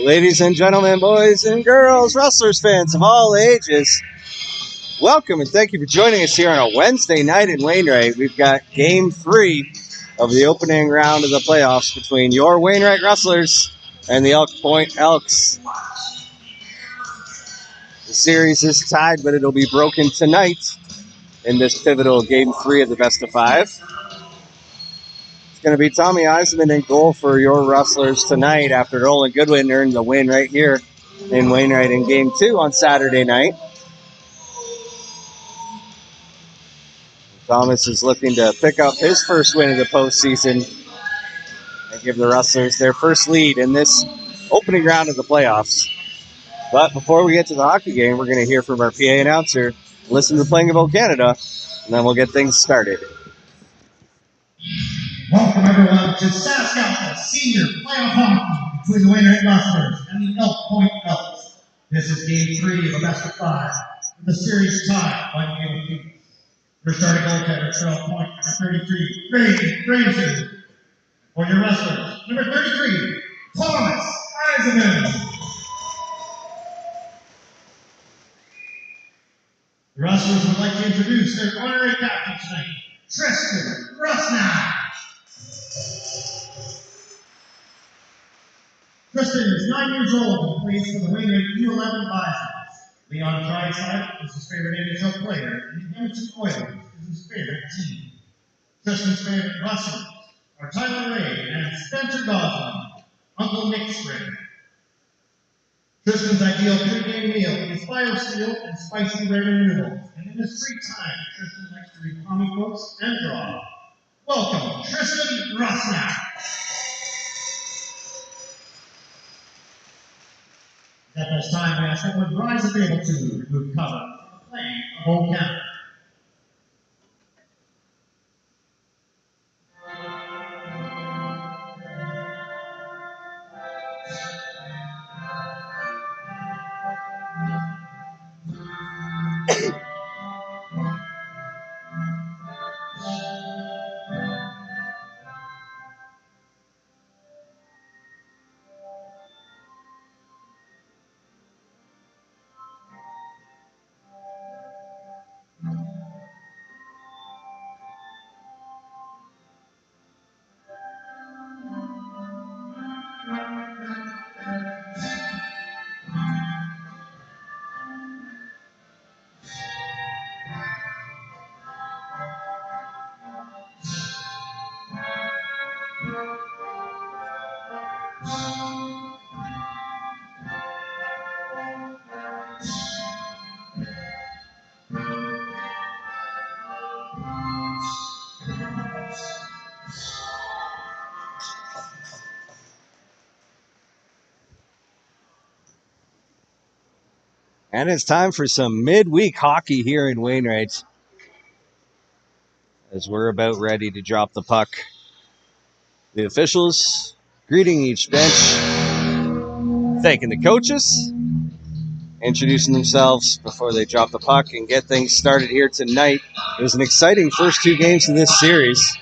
Ladies and gentlemen, boys and girls, Rustlers fans of all ages, welcome and thank you for joining us here on a Wednesday night in Wainwright. We've got Game 3 of the opening round of the playoffs between your Wainwright Rustlers and the Elk Point Elks. The series is tied, but it'll be broken tonight in this pivotal Game 3 of the best of 5. It's going to be Tommy Eisenman in goal for your Rustlers tonight after Nolan Goodwin earned the win right here in Wainwright in Game 2 on Saturday night. Thomas is looking to pick up his first win of the postseason and give the Rustlers their first lead in this opening round of the playoffs. But before we get to the hockey game, we're going to hear from our PA announcer, listen to the Playing About Canada, and then we'll get things started. Welcome everyone to SaskAlta Senior Playoff Hockey between the Wainwright Rustlers and the Elk Point Elks. This is Game 3 of a best of 5, with the series tied by game apiece. Your starting goaltender for Elk Point, number 33, Gracie. For your Rustlers, number 33, Thomas Eisenman. The Rustlers would like to introduce their honorary captain tonight, Tristan Rusnak. Tristan is 9 years old and plays for the Wainwright U11 Bisons. Leon Dryside is his favorite NHL player, and the Edmonton Oilers is his favorite team. Tristan's favorite Rustlers are Tyler Ray and Spencer Gosling, Uncle Nick's friend. Tristan's ideal pregame meal is BioSteel and spicy ramen noodles, and in his free time, Tristan likes to read comic books and draw. Welcome, Tristan Rusnak. At this time, I ask everyone rise if able to remove cover from the Playing of Old Canada. And it's time for some midweek hockey here in Wainwright, as we're about ready to drop the puck. The officials greeting each bench, thanking the coaches, introducing themselves before they drop the puck and get things started here tonight. It was an exciting first 2 games in this series.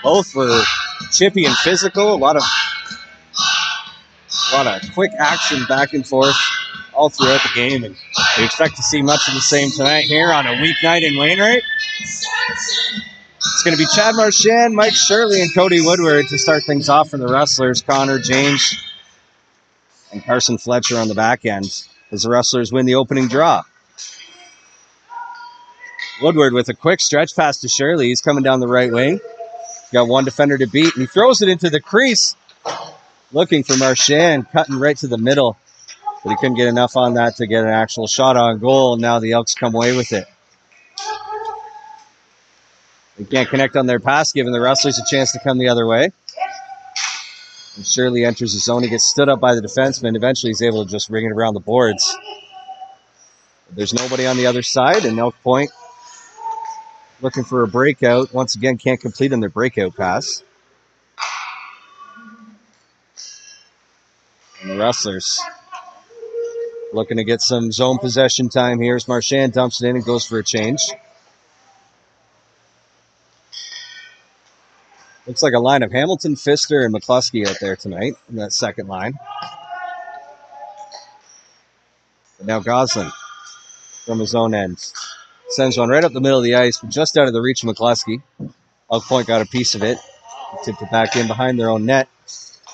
Both were chippy and physical, a lot of quick action back and forth all throughout the game, and we expect to see much of the same tonight here on a weeknight in Wainwright. It's going to be Chad Marchand, Mike Shirley, and Cody Woodward to start things off for the Rustlers. Connor James and Carson Fletcher on the back end as the Rustlers win the opening draw. Woodward with a quick stretch pass to Shirley. He's coming down the right wing. Got one defender to beat, and he throws it into the crease. Looking for Marchand, cutting right to the middle. But he couldn't get enough on that to get an actual shot on goal. Now the Elks come away with it. They can't connect on their pass, giving the Rustlers a chance to come the other way. And Shirley enters his zone. He gets stood up by the defenseman. Eventually he's able to just ring it around the boards. There's nobody on the other side, and Elk Point looking for a breakout. Once again, can't complete on their breakout pass. And the Rustlers looking to get some zone possession time here as Marchand dumps it in and goes for a change. Looks like a line of Hamilton, Pfister, and McCluskey out there tonight in that second line. But now Goslin from his own end sends one right up the middle of the ice, but just out of the reach of McCluskey. Elk Point got a piece of it. Tipped it back in behind their own net,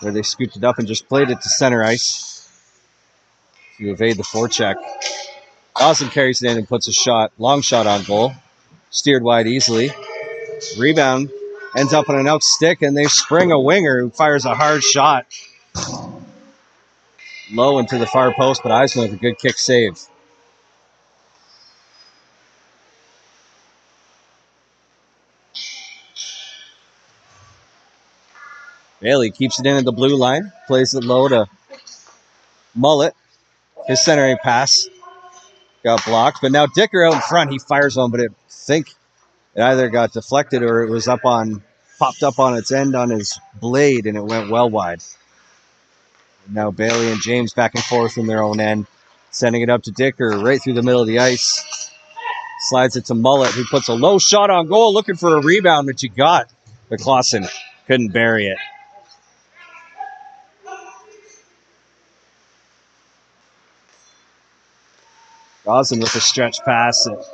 where they scooped it up and just played it to center ice to evade the forecheck. Goslin carries it in and puts a shot, long shot on goal. Steered wide easily. Rebound ends up on an Elks stick, and they spring a winger who fires a hard shot low into the far post, but Eisman with a good kick save. Bailey keeps it in at the blue line, plays it low to Mullet. His centering pass got blocked, but now Dicker out in front. He fires one, but I think it either got deflected or it was popped up on its end on his blade, and it went well wide. And now Bailey and James back and forth in their own end, sending it up to Dicker right through the middle of the ice. Slides it to Mullet, who puts a low shot on goal, looking for a rebound, which he got. But Clausen couldn't bury it. Goslin with a stretch pass that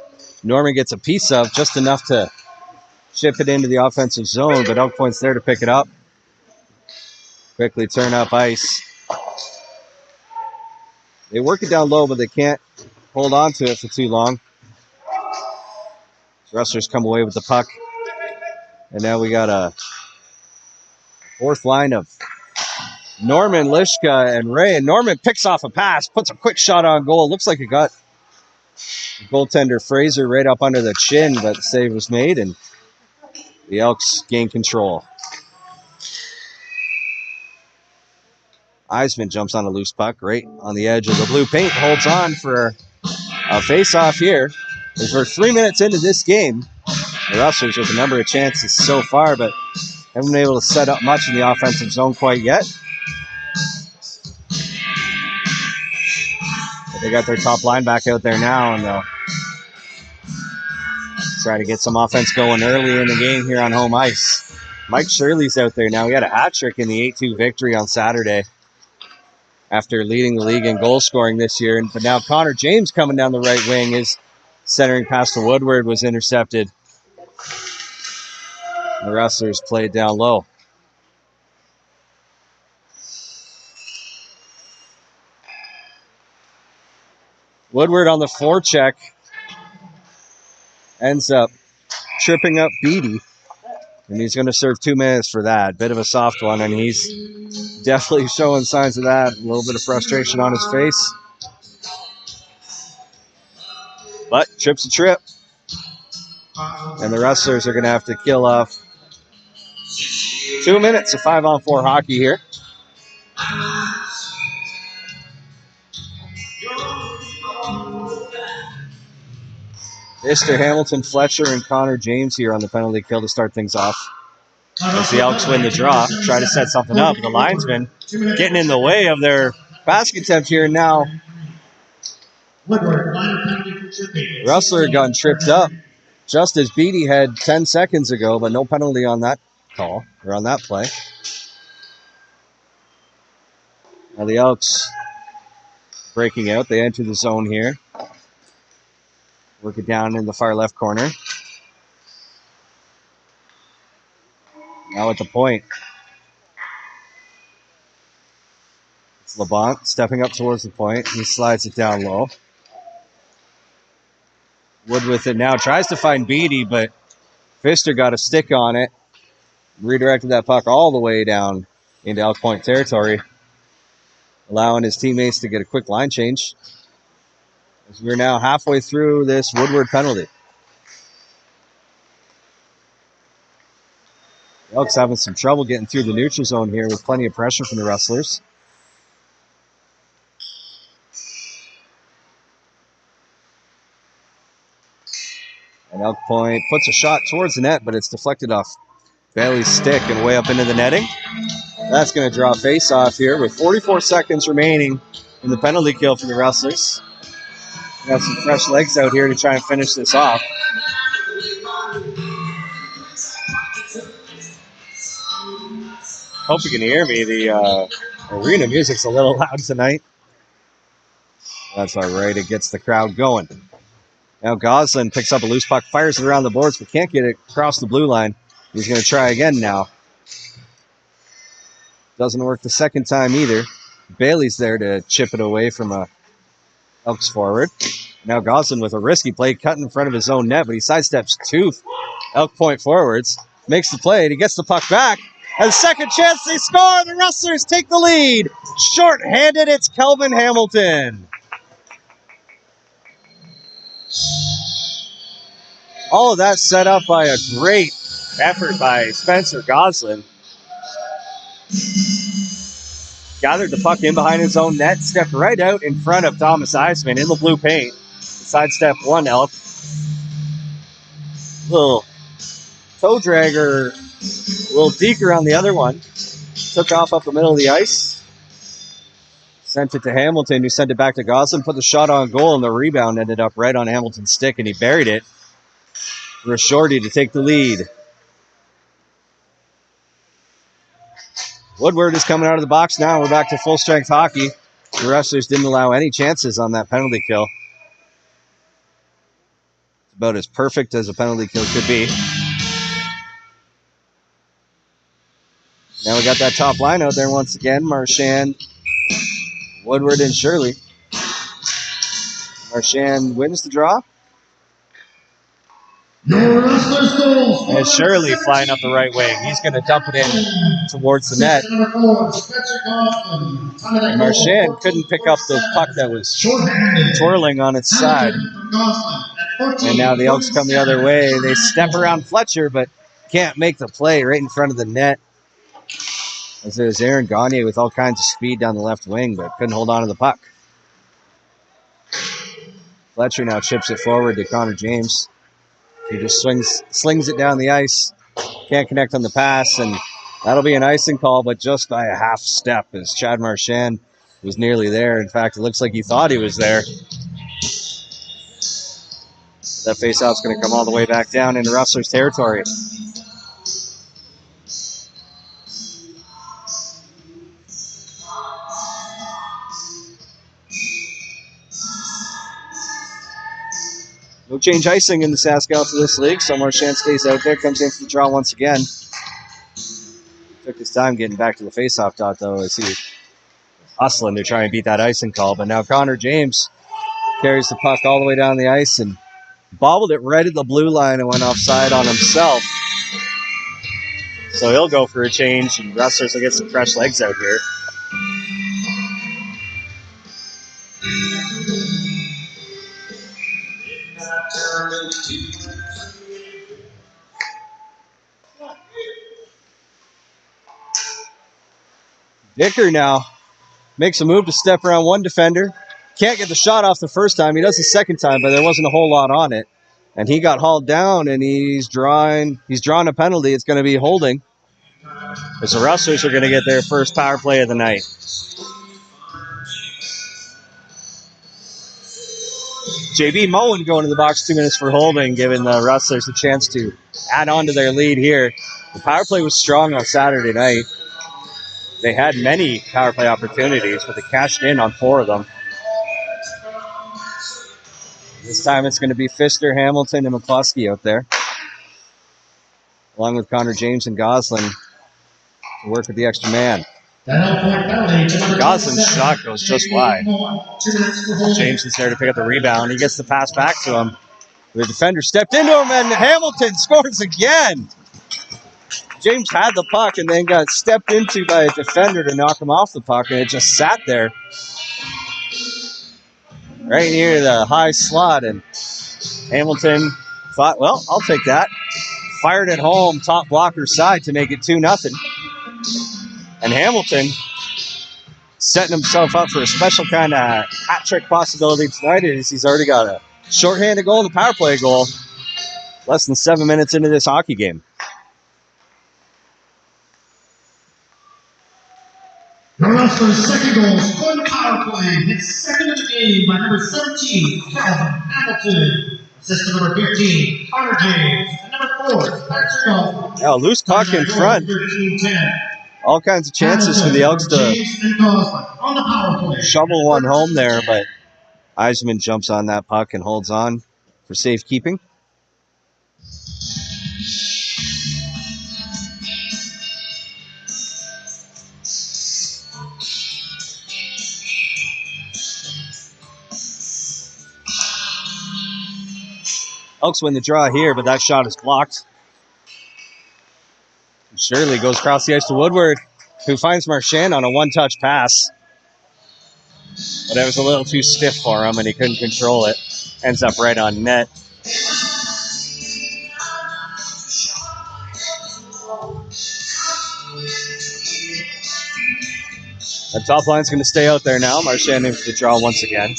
Norman gets a piece of, just enough to chip it into the offensive zone, but Elk Point's there to pick it up. Quickly turn up ice. They work it down low, but they can't hold on to it for too long. Rustlers come away with the puck. And now we got a fourth line of Norman, Lishka, and Ray. And Norman picks off a pass, puts a quick shot on goal. Looks like it got the goaltender Fraser right up under the chin, but the save was made, and the Elks gain control. Eisman jumps on a loose puck right on the edge of the blue paint, holds on for a face-off here. As we're 3 minutes into this game, the Rustlers with a number of chances so far, but haven't been able to set up much in the offensive zone quite yet. But they got their top line back out there now, and they'll try to get some offense going early in the game here on home ice. Mike Shirley's out there now. He had a hat trick in the 8-2 victory on Saturday after leading the league in goal scoring this year. But now Connor James coming down the right wing. His centering pass to Woodward was intercepted. The Rustlers played down low. Woodward on the forecheck ends up tripping up Beatty, and he's going to serve 2 minutes for that. Bit of a soft one, and he's definitely showing signs of that. A little bit of frustration on his face. But trip's a trip. And the Rustlers are going to have to kill off 2 minutes of 5-on-4 hockey here. Mr. Hamilton, Fletcher, and Connor James here on the penalty kill to start things off. As the Elks win the draw, try to set something up. The linesman getting in the way of their basket attempt here now. Rustler got tripped up just as Beatty had 10 seconds ago, but no penalty on that call, or on that play. Now the Elks breaking out. They enter the zone here. Work it down in the far left corner. Now at the point. It's Labonte stepping up towards the point. He slides it down low. Wood with it now. Tries to find Beatty, but Pfister got a stick on it. Redirected that puck all the way down into Elk Point territory, allowing his teammates to get a quick line change. As we're now halfway through this Woodward penalty. The Elks having some trouble getting through the neutral zone here with plenty of pressure from the Rustlers. And Elk Point puts a shot towards the net, but it's deflected off Bailey's stick and way up into the netting. That's going to draw a face-off here with 44 seconds remaining in the penalty kill for the Rustlers. Got some fresh legs out here to try and finish this off. Hope you can hear me. The arena music's a little loud tonight. That's all right. It gets the crowd going. Now Goslin picks up a loose puck, fires it around the boards, but can't get it across the blue line. He's going to try again now. Doesn't work the second time either. Bailey's there to chip it away from a Elks forward. Now Goslin with a risky play, cut in front of his own net, but he sidesteps two Elk point forwards, makes the play, and he gets the puck back. And a second chance, they score! The Rustlers take the lead! Short-handed, it's Kelvin Hamilton. All of that set up by a great effort by Spencer Goslin. Gathered the puck in behind his own net, stepped right out in front of Thomas Eisman in the blue paint. Sidestep one Elk. Little toe dragger, a little deeker on the other one. Took off up the middle of the ice. Sent it to Hamilton, who sent it back to Goslin, put the shot on goal, and the rebound ended up right on Hamilton's stick, and he buried it for a shorty to take the lead. Woodward is coming out of the box now. We're back to full-strength hockey. The Rustlers didn't allow any chances on that penalty kill. It's about as perfect as a penalty kill could be. Now we got that top line out there once again. Marchand, Woodward, and Shirley. Marchand wins the draw. And Shirley flying up the right wing. He's going to dump it in towards the net. And Marchand couldn't pick up the puck that was twirling on its side. And now the Elks come the other way. They step around Fletcher, but can't make the play right in front of the net. As there's Aaron Gagne with all kinds of speed down the left wing, but couldn't hold on to the puck. Fletcher now chips it forward to Connor James. He just slings it down the ice. Can't connect on the pass, and that'll be an icing call, but just by a half step, as Chad Marchand was nearly there. In fact, it looks like he thought he was there. That faceoff's going to come all the way back down into Rustlers territory. No change icing in the SaskAlta this league, so Marchand stays out there, comes in for the draw once again. Took his time getting back to the faceoff dot, though, as he was hustling to try and beat that icing call. But now Connor James carries the puck all the way down the ice and bobbled it right at the blue line and went offside on himself. So he'll go for a change, and Rustlers will get some fresh legs out here. Dicker now makes a move to step around one defender. Can't get the shot off the first time. He does the second time, but there wasn't a whole lot on it. And he got hauled down, and he's drawn a penalty. It's going to be holding. As the Rustlers are going to get their first power play of the night. JB Moen going to the box 2 minutes for holding, giving the Rustlers a chance to add on to their lead here. The power play was strong on Saturday night. They had many power play opportunities, but they cashed in on 4 of them. This time it's going to be Pfister, Hamilton, and McCluskey out there, along with Connor James and Goslin to work with the extra man. Goslin's shot goes just wide. James is there to pick up the rebound. He gets the pass back to him. The defender stepped into him, and Hamilton scores again. James had the puck and then got stepped into by a defender to knock him off the puck, and it just sat there right near the high slot. And Hamilton thought, well, I'll take that. Fired it home, top blocker side to make it 2-0. And Hamilton setting himself up for a special kind of hat trick possibility tonight, as he's already got a shorthanded goal and a power play goal less than 7 minutes into this hockey game. The Rustlers' second goal scored the power play. His second of the game by number 17, Kelvin Hamilton. Assist to number 15, Connor James. And number Now, loose puck in front. All kinds of chances for the Elks to shovel one home there, but Eisman jumps on that puck and holds on for safekeeping. Elks win the draw here, but that shot is blocked. Shirley goes across the ice to Woodward, who finds Marchand on a one-touch pass. But it was a little too stiff for him, and he couldn't control it. Ends up right on net. The top line's going to stay out there now. Marchand in for the draw once again.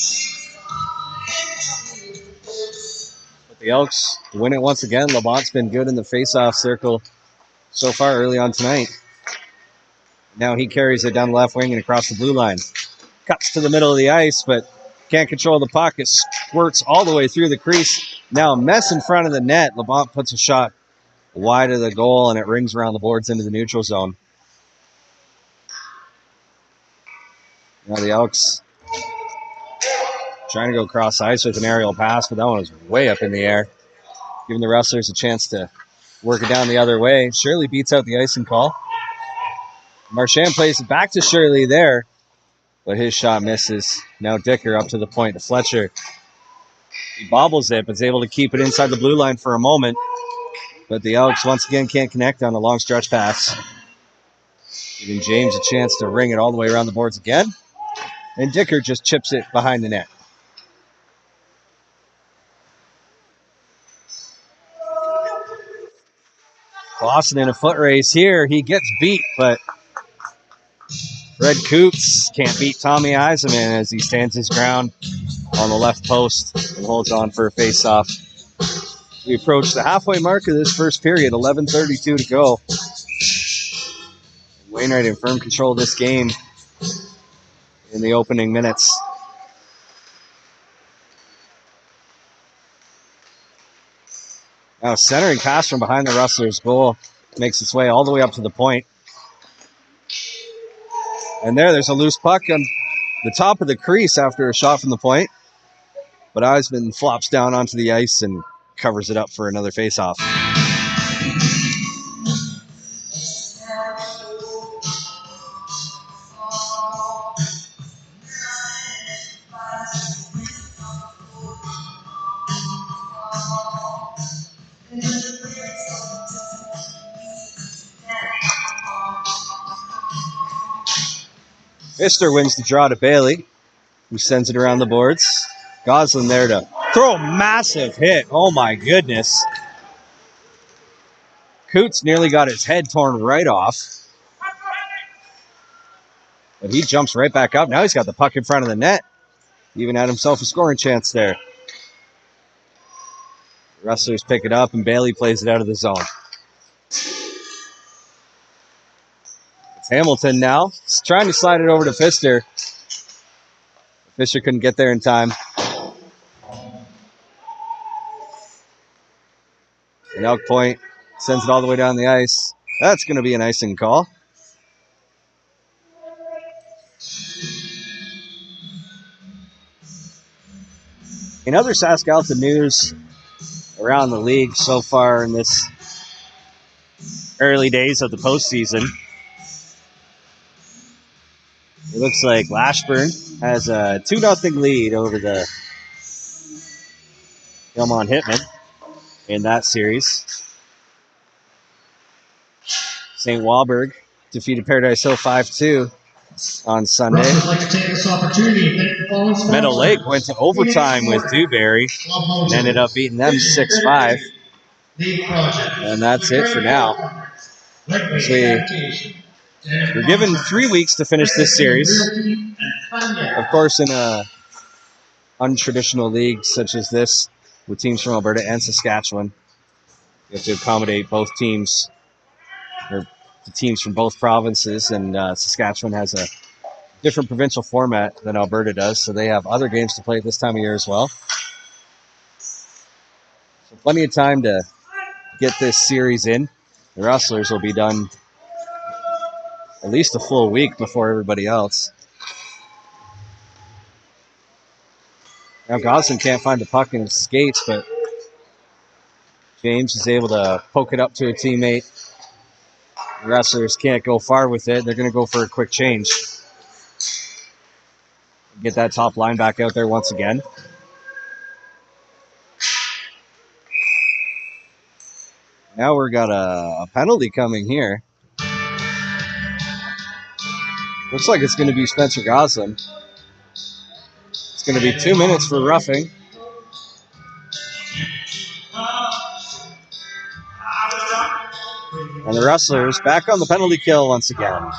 But the Elks win it once again. Lamont's been good in the face-off circle so far early on tonight. Now he carries it down the left wing and across the blue line. Cuts to the middle of the ice, but can't control the puck. It squirts all the way through the crease. Now a mess in front of the net. Lamont puts a shot wide of the goal, and it rings around the boards into the neutral zone. Now the Elks trying to go cross ice with an aerial pass, but that one was way up in the air, giving the Rustlers a chance to work it down the other way. Shirley beats out the icing call. Marchand plays it back to Shirley there, but his shot misses. Now Dicker up to the point to Fletcher. He bobbles it, but is able to keep it inside the blue line for a moment. But the Elks once again can't connect on a long stretch pass, giving James a chance to ring it all the way around the boards again. And Dicker just chips it behind the net. Clausen in a foot race here. He gets beat, but Fred Coots can't beat Tommy Eisenman as he stands his ground on the left post and holds on for a face-off. We approach the halfway mark of this first period, 11:32 to go. Wainwright in firm control of this game in the opening minutes. Now centering pass from behind the Rustlers' goal makes its way all the way up to the point. And there's a loose puck on the top of the crease after a shot from the point. But Eisman flops down onto the ice and covers it up for another face-off. Pfister wins the draw to Bailey, who sends it around the boards. Goslin there to throw a massive hit. Oh my goodness. Coots nearly got his head torn right off. But he jumps right back up. Now he's got the puck in front of the net. Even had himself a scoring chance there. The Rustlers pick it up and Bailey plays it out of the zone. It's Hamilton now. He's trying to slide it over to Pfister. Pfister couldn't get there in time. And Elk Point sends it all the way down the ice. That's going to be an icing call. In other SaskAlta news around the league so far in this early days of the postseason, it looks like Lashburn has a 2-0 lead over the Belmont Hitmen in that series. St. Walburg defeated Paradise Hill 5-2 on Sunday. I'd like to take this opportunity to thank the following sponsors. Meadow Lake went to overtime with Dewberry and ended up beating them 6-5. And that's it for now. We're given 3 weeks to finish this series. Of course, in a untraditional league such as this, with teams from Alberta and Saskatchewan, you have to accommodate both teams, or the teams from both provinces, and Saskatchewan has a different provincial format than Alberta does, so they have other games to play at this time of year as well. So plenty of time to get this series in. The Rustlers will be done at least a full week before everybody else. Now Goslin can't find the puck in his skates, but James is able to poke it up to a teammate. The Rustlers can't go far with it. They're going to go for a quick change. Get that top line back out there once again. Now we've got a penalty coming here. Looks like it's going to be Spencer Goslin. It's going to be 2 minutes for roughing. And the Rustlers back on the penalty kill once again.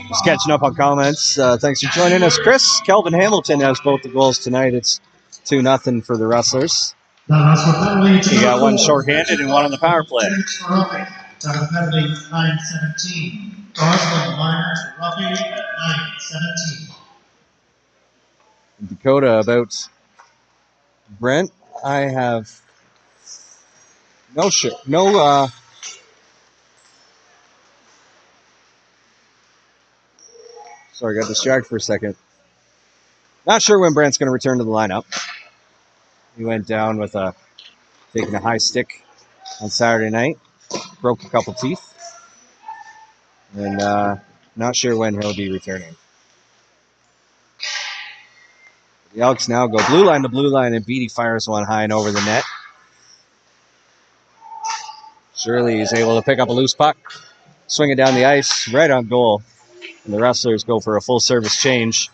Just catching up on comments. Thanks for joining us, Chris. Kelvin Hamilton has both the goals tonight. It's 2-0 for the Rustlers. You got one shorthanded and one on the power play. Penalty 9-17. Goslin minor roughing at 9-17. Dakota about Brent. I have no sorry, got distracted for a second. Not sure when Brent's going to return to the lineup. He went down with taking a high stick on Saturday night. Broke a couple teeth. And not sure when he'll be returning. The Elks now go blue line to blue line, and Beatty fires one high and over the net. Shirley is able to pick up a loose puck, swing it down the ice, right on goal. And the Rustlers go for a full service change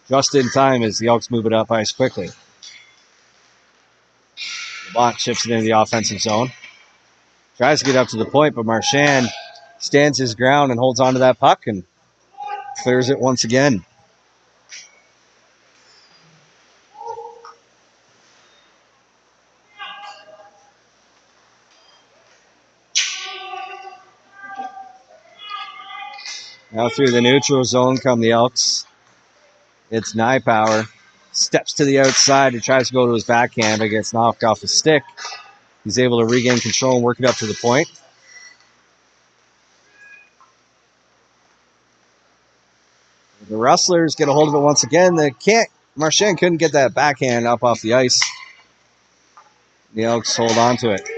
just in time as the Elks move it up ice quickly. LeBlanc chips it into the offensive zone. Tries to get up to the point, but Marchand stands his ground and holds on to that puck and clears it once again. Now through the neutral zone come the Elks. It's Nypower. Steps to the outside and tries to go to his backhand, but gets knocked off his stick. He's able to regain control and work it up to the point. The Rustlers get a hold of it once again. They can't. Marchand couldn't get that backhand up off the ice. The Elks hold on to it.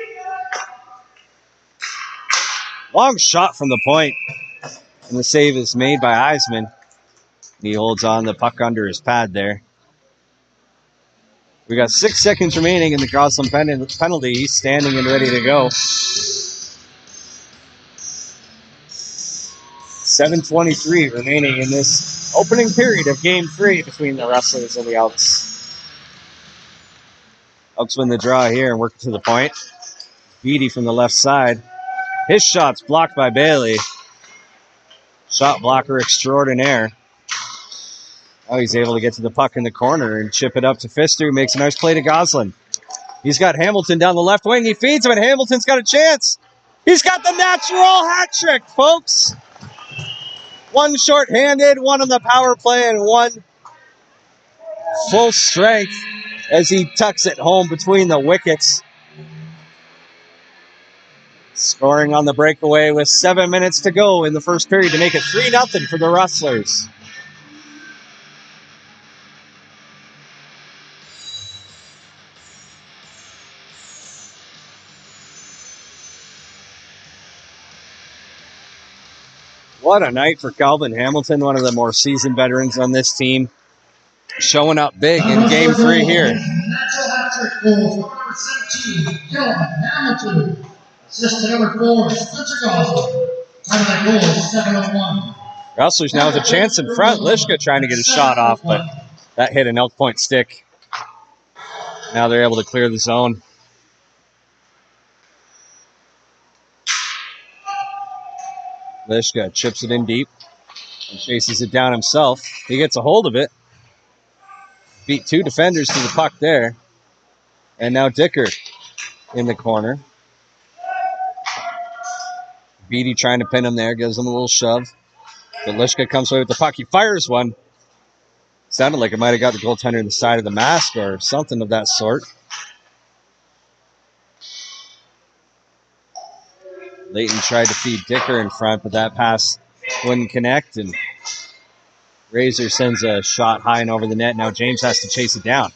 Long shot from the point. And the save is made by Eisman. He holds on the puck under his pad there. We got 6 seconds remaining in the Goslin penalty. He's standing and ready to go. 7:23 remaining in this opening period of Game 3 between the Rustlers and the Elks. Elks win the draw here and work to the point. Beatty from the left side. His shot's blocked by Bailey. Shot blocker extraordinaire. Oh, he's able to get to the puck in the corner and chip it up to Fister, who makes a nice play to Goslin. He's got Hamilton down the left wing. He feeds him, and Hamilton's got a chance. He's got the natural hat trick, folks. One short-handed, one on the power play, and one full strength as he tucks it home between the wickets. Scoring on the breakaway with 7 minutes to go in the first period to make it 3-0 for the Rustlers. What a night for Calvin Hamilton, one of the more seasoned veterans on this team. Showing up big in Game 3 here. Natural hat trick goal for number 17, Calvin Hamilton. Assist to number 4, Spencer Goslin. Time of that goal is 7:01. Rustlers now with a chance in front. Lishka trying to get a shot off, but that hit an Elk Point stick. Now they're able to clear the zone. Lishka chips it in deep and chases it down himself. He gets a hold of it. Beat 2 defenders to the puck there. And now Dicker in the corner. Beatty trying to pin him there, gives him a little shove. But Lishka comes away with the puck. He fires one. Sounded like it might have got the goaltender in the side of the mask or something of that sort. Leighton tried to feed Dicker in front, but that pass wouldn't connect, and Razor sends a shot high and over the net. Now James has to chase it down.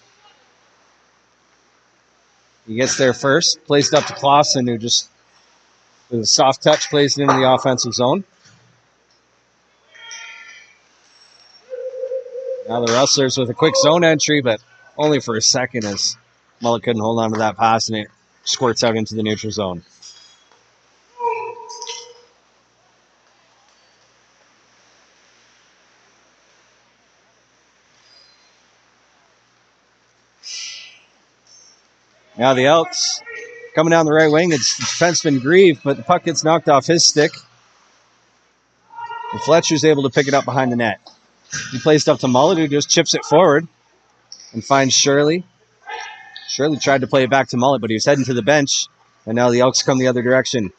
He gets there first, plays it up to Clausen, who just, with a soft touch, plays it into the offensive zone. Now the Rustlers with a quick zone entry, but only for a second as Mullet couldn't hold on to that pass, and it squirts out into the neutral zone. Now the Elks coming down the right wing. It's defenseman Grieve, but the puck gets knocked off his stick. And Fletcher's able to pick it up behind the net. He plays it up to Mullet, who just chips it forward and finds Shirley. Shirley tried to play it back to Mullet, but he was heading to the bench. And now the Elks come the other direction.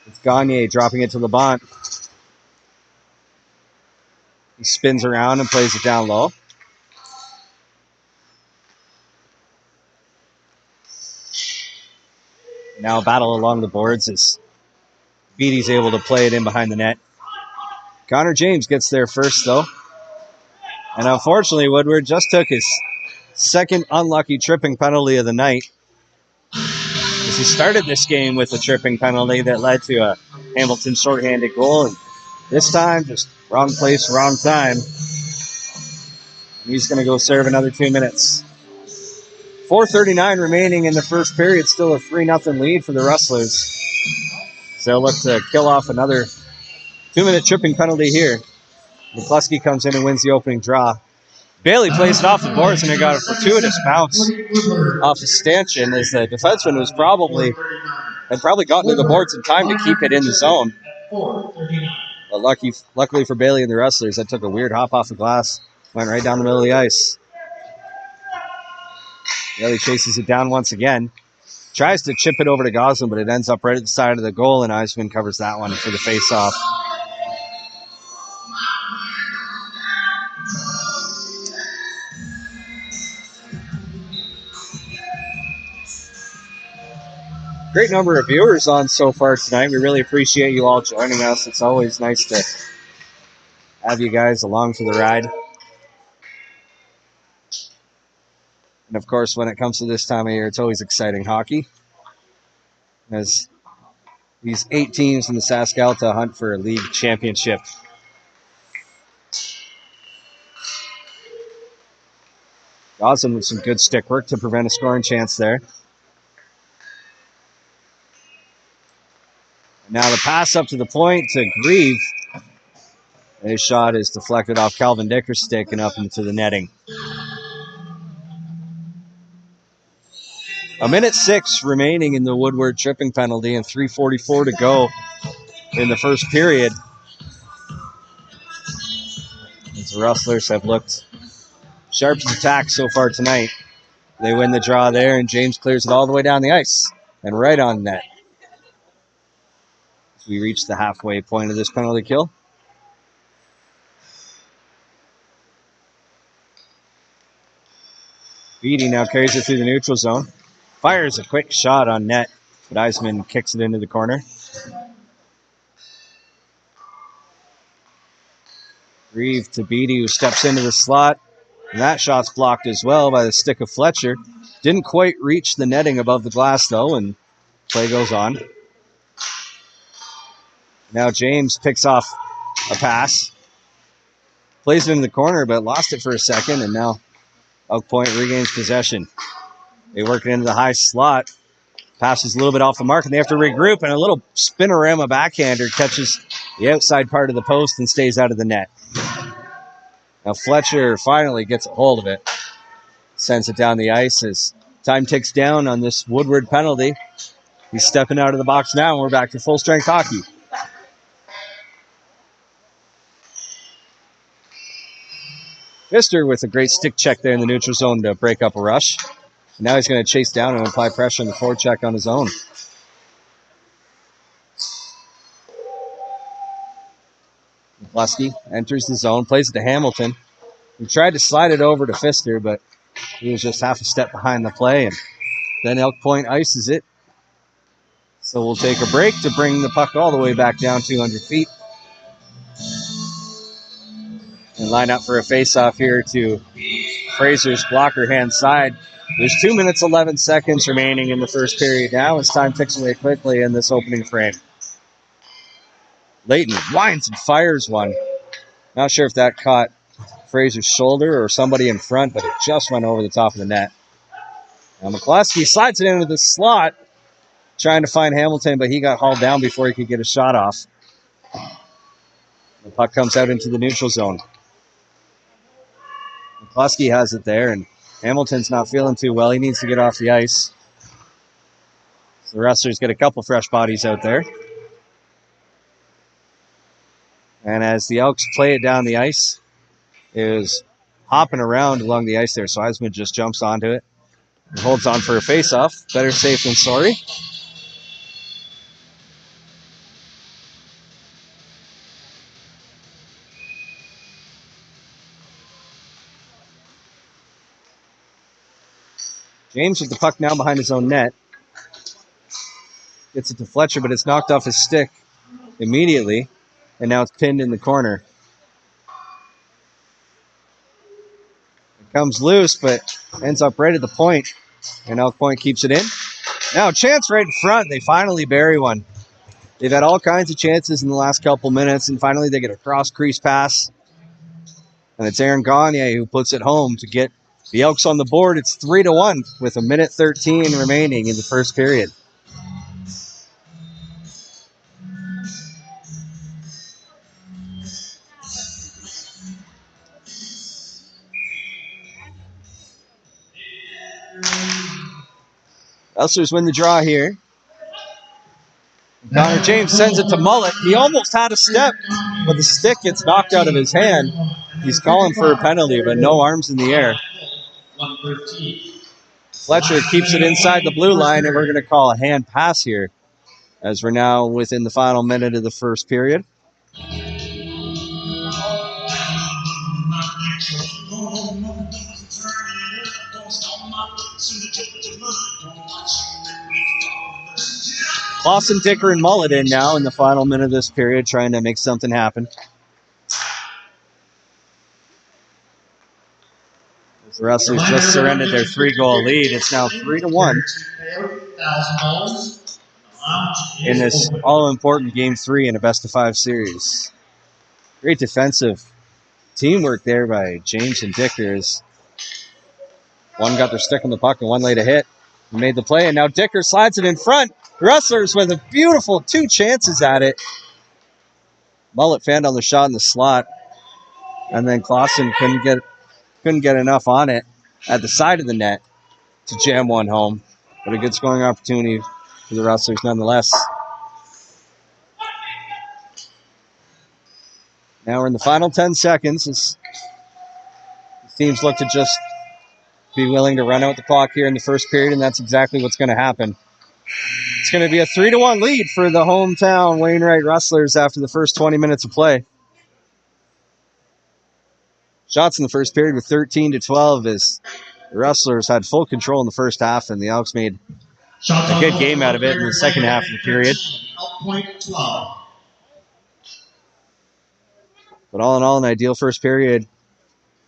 It's Gagne dropping it to Labonte. He spins around and plays it down low. Now a battle along the boards as Beatty's able to play it in behind the net. Connor James gets there first, though. And unfortunately, Woodward just took his second unlucky tripping penalty of the night. As he started this game with a tripping penalty that led to a Hamilton shorthanded goal. And this time, just wrong place, wrong time. And he's going to go serve another 2 minutes. 4:39 remaining in the first period. Still a 3-0 lead for the Rustlers. So they'll look to kill off another 2-minute tripping penalty here. McCluskey comes in and wins the opening draw. Bailey plays it off the boards, and it got a fortuitous bounce off of Stanchion as the defenseman had probably gotten to the boards in time to keep it in the zone. But luckily for Bailey and the Rustlers, that took a weird hop off the glass, went right down the middle of the ice. Bailey chases it down once again. Tries to chip it over to Goslin, but it ends up right at the side of the goal, and Eisman covers that one for the face-off. Great number of viewers on so far tonight. We really appreciate you all joining us. It's always nice to have you guys along for the ride. And of course, when it comes to this time of year, it's always exciting hockey. As these 8 teams in the SaskAlta hunt for a league championship. Goslin with some good stick work to prevent a scoring chance there. Now the pass up to the point to Grieve. His shot is deflected off Calvin Dicker's stick and up into the netting. 1:06 remaining in the Woodward tripping penalty and 3:44 to go in the first period. As the Rustlers have looked sharp as attack so far tonight. They win the draw there, and James clears it all the way down the ice and right on net. As we reach the halfway point of this penalty kill. Beatty now carries it through the neutral zone. Fires a quick shot on net, but Eisman kicks it into the corner. Grieve to Beatty, who steps into the slot. And that shot's blocked as well by the stick of Fletcher. Didn't quite reach the netting above the glass, though, and play goes on. Now James picks off a pass. Plays it in the corner, but lost it for a second, and now Elk Point regains possession. They work it into the high slot. Passes a little bit off the mark, and they have to regroup, and a little spinorama backhander catches the outside part of the post and stays out of the net. Now Fletcher finally gets a hold of it. Sends it down the ice as time ticks down on this Woodward penalty. He's stepping out of the box now, and we're back to full-strength hockey. Pfister with a great stick check there in the neutral zone to break up a rush. Now he's going to chase down and apply pressure on the forecheck on his own. McCluskey enters the zone, plays it to Hamilton. He tried to slide it over to Pfister, but he was just half a step behind the play, and then Elk Point ices it. So we'll take a break to bring the puck all the way back down 200 feet. And line up for a face-off here to Fraser's blocker hand side. There's 2 minutes, 11 seconds remaining in the first period now as time ticks away quickly in this opening frame. Layton winds and fires one. Not sure if that caught Fraser's shoulder or somebody in front, but it just went over the top of the net. Now McCluskey slides it into the slot, trying to find Hamilton, but he got hauled down before he could get a shot off. The puck comes out into the neutral zone. McCluskey has it there, and Hamilton's not feeling too well. He needs to get off the ice. So the Rustlers get a couple fresh bodies out there. And as the Elks play it down the ice, it is hopping around along the ice there, so Eisman just jumps onto it and holds on for a face-off. Better safe than sorry. James with the puck now behind his own net. Gets it to Fletcher, but it's knocked off his stick immediately, and now it's pinned in the corner. It comes loose, but ends up right at the point, and Elk Point keeps it in. Now, chance right in front. They finally bury one. They've had all kinds of chances in the last couple minutes, and finally they get a cross-crease pass. And it's Aaron Gagne who puts it home to get the Elks on the board. It's 3-1 with 1:13 remaining in the first period. Rustlers win the draw here. Connor James sends it to Mullet. He almost had a step, but the stick gets knocked out of his hand. He's calling for a penalty, but no arms in the air. Fletcher keeps it inside the blue line, and we're going to call a hand pass here as we're now within the final minute of the first period. Clausen, Dicker, and Mullet in now in the final minute of this period, trying to make something happen. The Rustlers just surrendered their 3-goal lead. It's now 3-1 in this all-important Game 3 in a best-of-5 series. Great defensive teamwork there by James and Dickers. One got their stick on the puck and one laid a hit and made the play, and now Dicker slides it in front. Rustlers with a beautiful 2 chances at it. Mullet fanned on the shot in the slot, and then Clausen couldn't get enough on it at the side of the net to jam one home. But a good scoring opportunity for the Rustlers nonetheless. Now we're in the final 10 seconds. As teams look to just be willing to run out the clock here in the first period, and that's exactly what's going to happen. It's going to be a 3-1 lead for the hometown Wainwright Rustlers after the first 20 minutes of play. Shots in the first period with 13-12 as the Rustlers had full control in the first half, and the Elks made a good game out of it in the second half of the period. But all in all, an ideal first period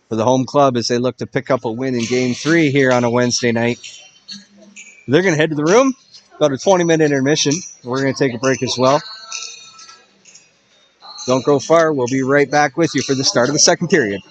for the home club as they look to pick up a win in Game 3 here on a Wednesday night. They're going to head to the room, about a 20-minute intermission. We're going to take a break as well. Don't go far. We'll be right back with you for the start of the second period.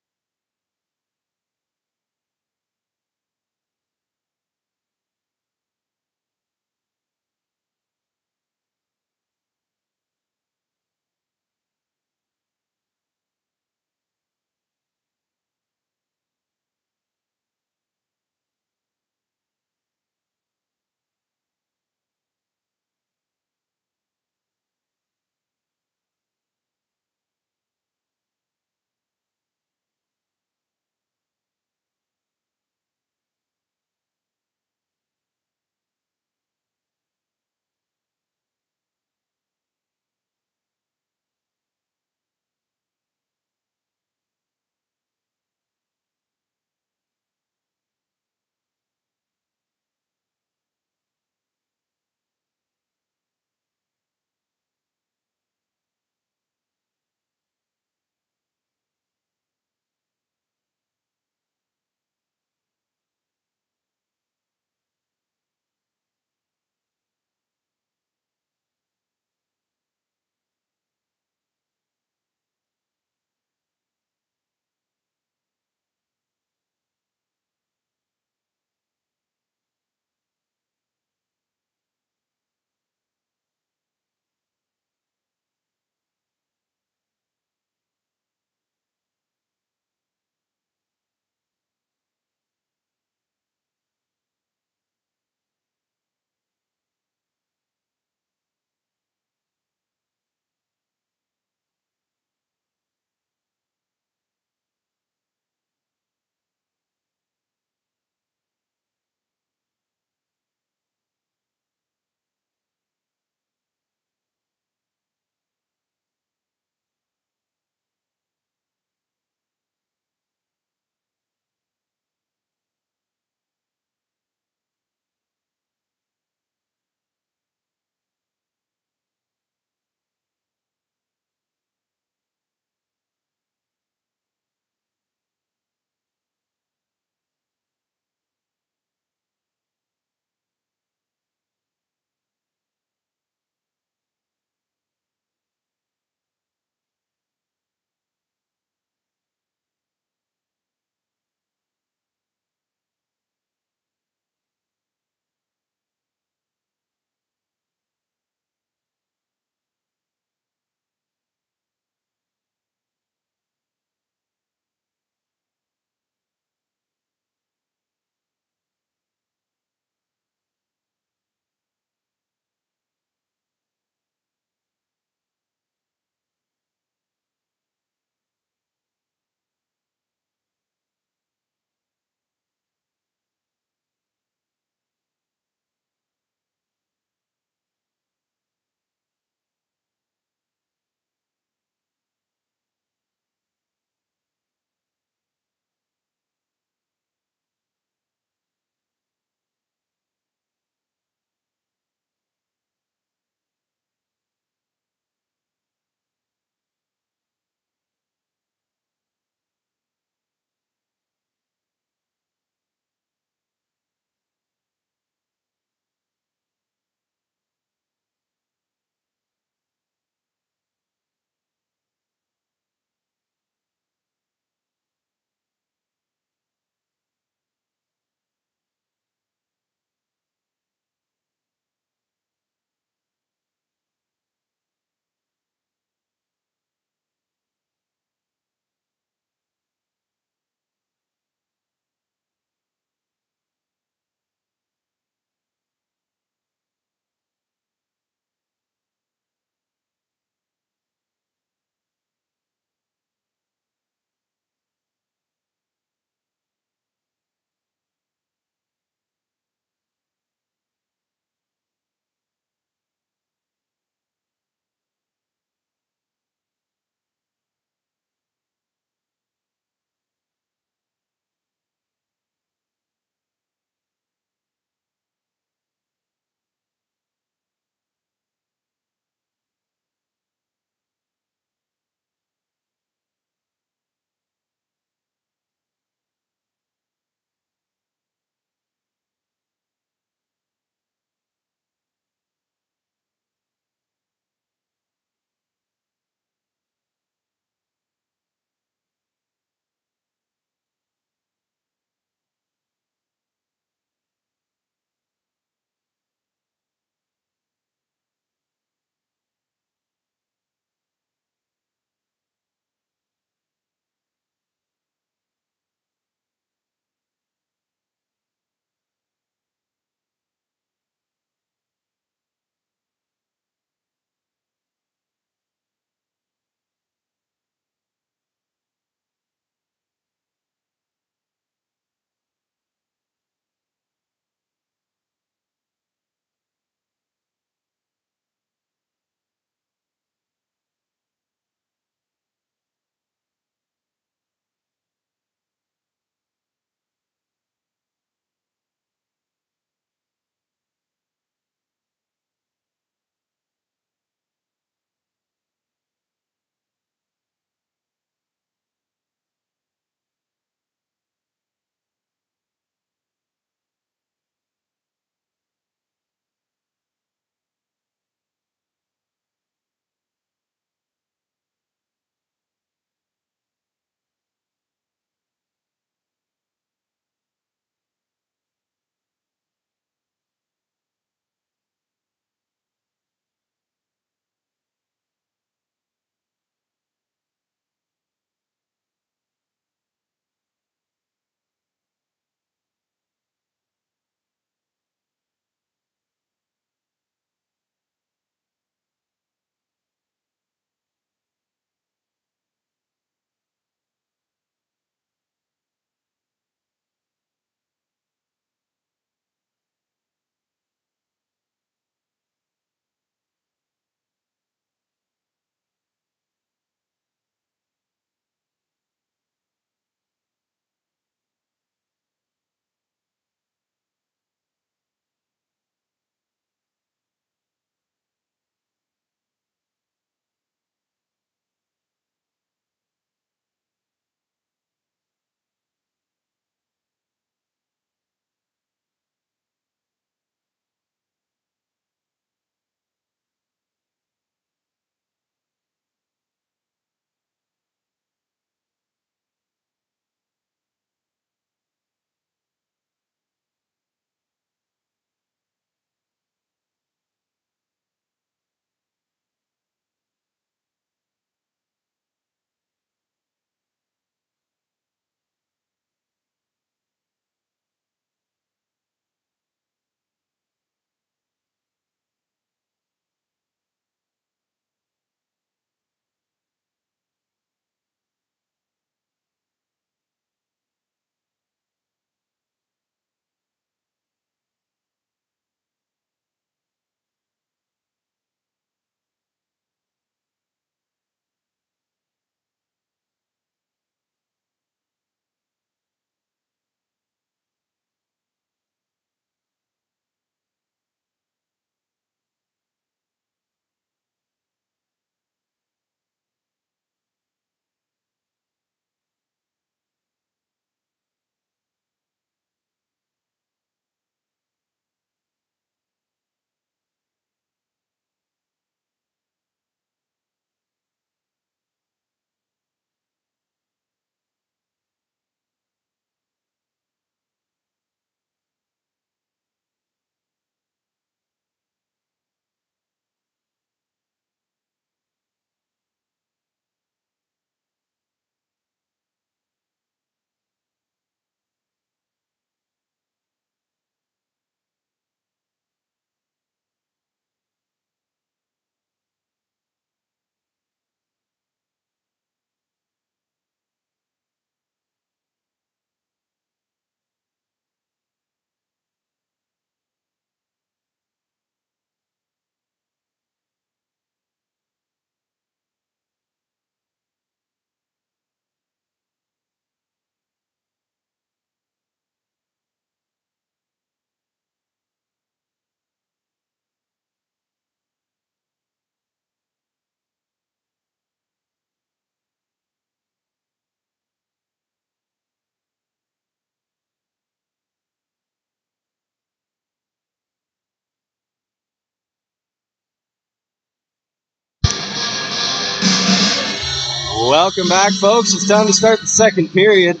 Welcome back, folks. It's time to start the second period.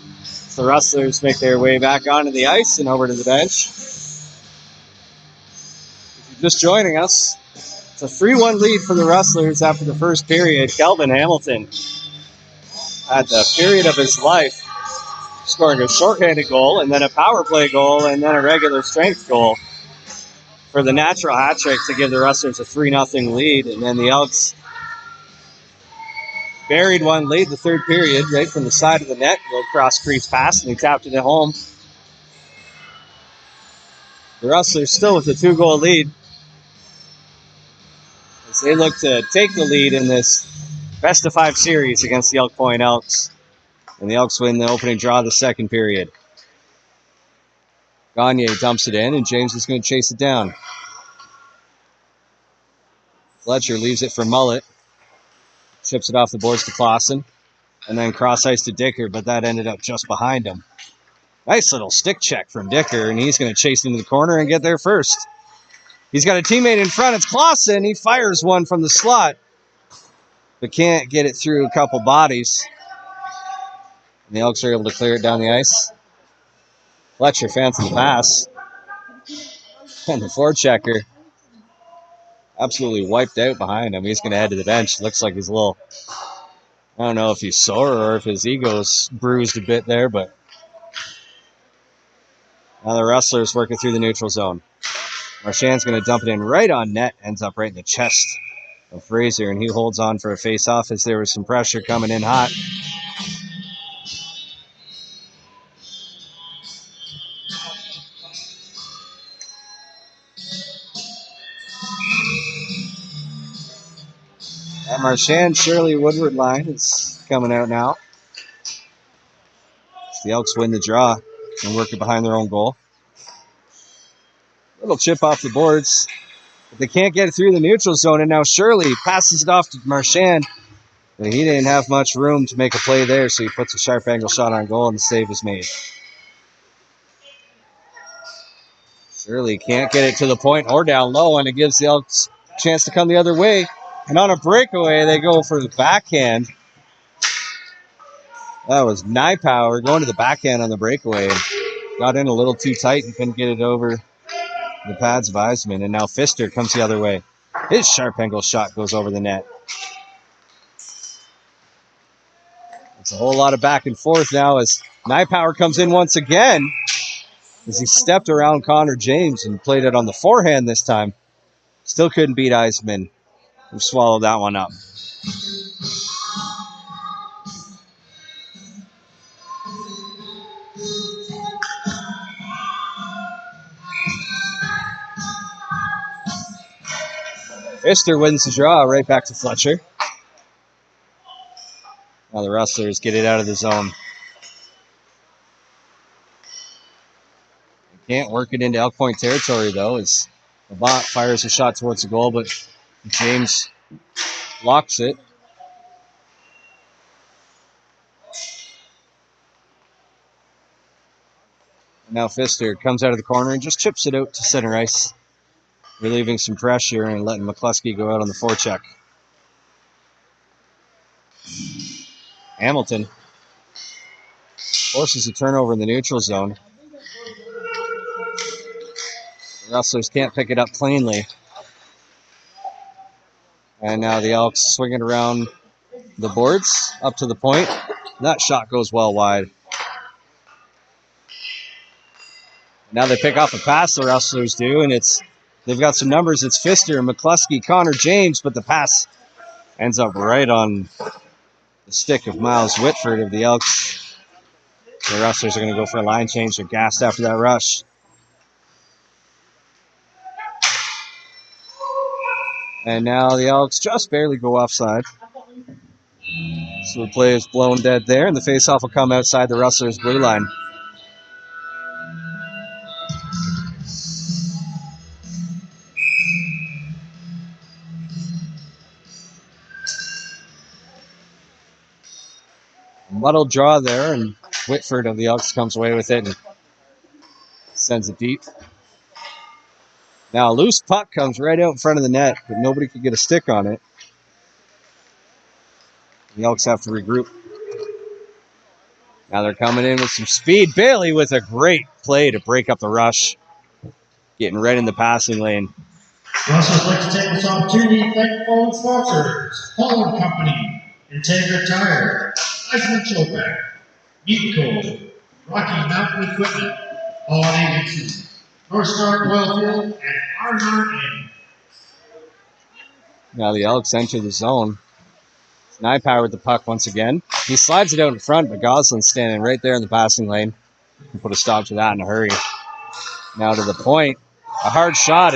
The Rustlers make their way back onto the ice and over to the bench. If you're just joining us, it's a 3-1 lead for the Rustlers after the first period. Kelvin Hamilton had the period of his life, scoring a shorthanded goal and then a power play goal and then a regular strength goal for the natural hat trick to give the Rustlers a 3-0 lead. And then the Elks buried one late the third period, right from the side of the net. Little cross-crease pass, and he tapped it at home. The Rustlers still with a 2-goal lead as they look to take the lead in this best-of-5 series against the Elk Point Elks. And the Elks win the opening draw of the second period. Gagne dumps it in, and James is going to chase it down. Fletcher leaves it for Mullet. Chips it off the boards to Clausen. And then cross-ice to Dicker, but that ended up just behind him. Nice little stick check from Dicker, and he's going to chase into the corner and get there first. He's got a teammate in front. It's Clausen. He fires one from the slot, but can't get it through a couple bodies. And the Elks are able to clear it down the ice. Fletcher fancy the pass. And the forechecker absolutely wiped out behind him. He's going to head to the bench. Looks like he's a little, I don't know if he's sore or if his ego's bruised a bit there, but now the Rustlers working through the neutral zone. Marchand's going to dump it in right on net. Ends up right in the chest of Fraser, and he holds on for a face-off as there was some pressure coming in hot. That Marchand-Shirley Woodward line is coming out now. So the Elks win the draw and work it behind their own goal. Little chip off the boards, but they can't get it through the neutral zone, and now Shirley passes it off to Marchand. But he didn't have much room to make a play there, so he puts a sharp angle shot on goal, and the save is made. Shirley can't get it to the point or down low, and it gives the Elks a chance to come the other way. And on a breakaway, they go for the backhand. That was Nypower going to the backhand on the breakaway. Got in a little too tight and couldn't get it over the pads of Eisman. And now Pfister comes the other way. His sharp angle shot goes over the net. It's a whole lot of back and forth now as Nypower comes in once again as he stepped around Connor James and played it on the forehand this time. Still couldn't beat Eisman. We swallowed that one up. Pfister wins the draw right back to Fletcher. Now the Rustlers get it out of the zone. They can't work it into Elk Point territory, though, as Labat fires a shot towards the goal, but James blocks it. And now Pfister comes out of the corner and just chips it out to center ice, relieving some pressure and letting McCluskey go out on the forecheck. Hamilton forces a turnover in the neutral zone. The Rustlers can't pick it up cleanly. And now the Elks swinging around the boards up to the point. That shot goes well wide. Now they pick off a pass, the Rustlers do, and they've got some numbers. It's Pfister, McCluskey, Connor James, but the pass ends up right on the stick of Miles Whitford of the Elks. The Rustlers are going to go for a line change. They're gassed after that rush. And now the Elks just barely go offside. So the play is blown dead there, and the faceoff will come outside the Rustlers' blue line. Muddled draw there, and Whitford of the Elks comes away with it and sends it deep. Now a loose puck comes right out in front of the net, but nobody could get a stick on it. The Elks have to regroup. Now they're coming in with some speed. Bailey with a great play to break up the rush. Getting right in the passing lane. Rustlers like to take this opportunity to thank all sponsors: Holland Company, Integra Tire, Eisman Chopek, Meat Code, Rocky Mountain Equipment, Holiday Agency, North Star Oilfield, and R&R. Now the Elks enter the zone. Nypower with the puck once again. He slides it out in front, but Goslin's standing right there in the passing lane. Can put a stop to that in a hurry. Now to the point. A hard shot.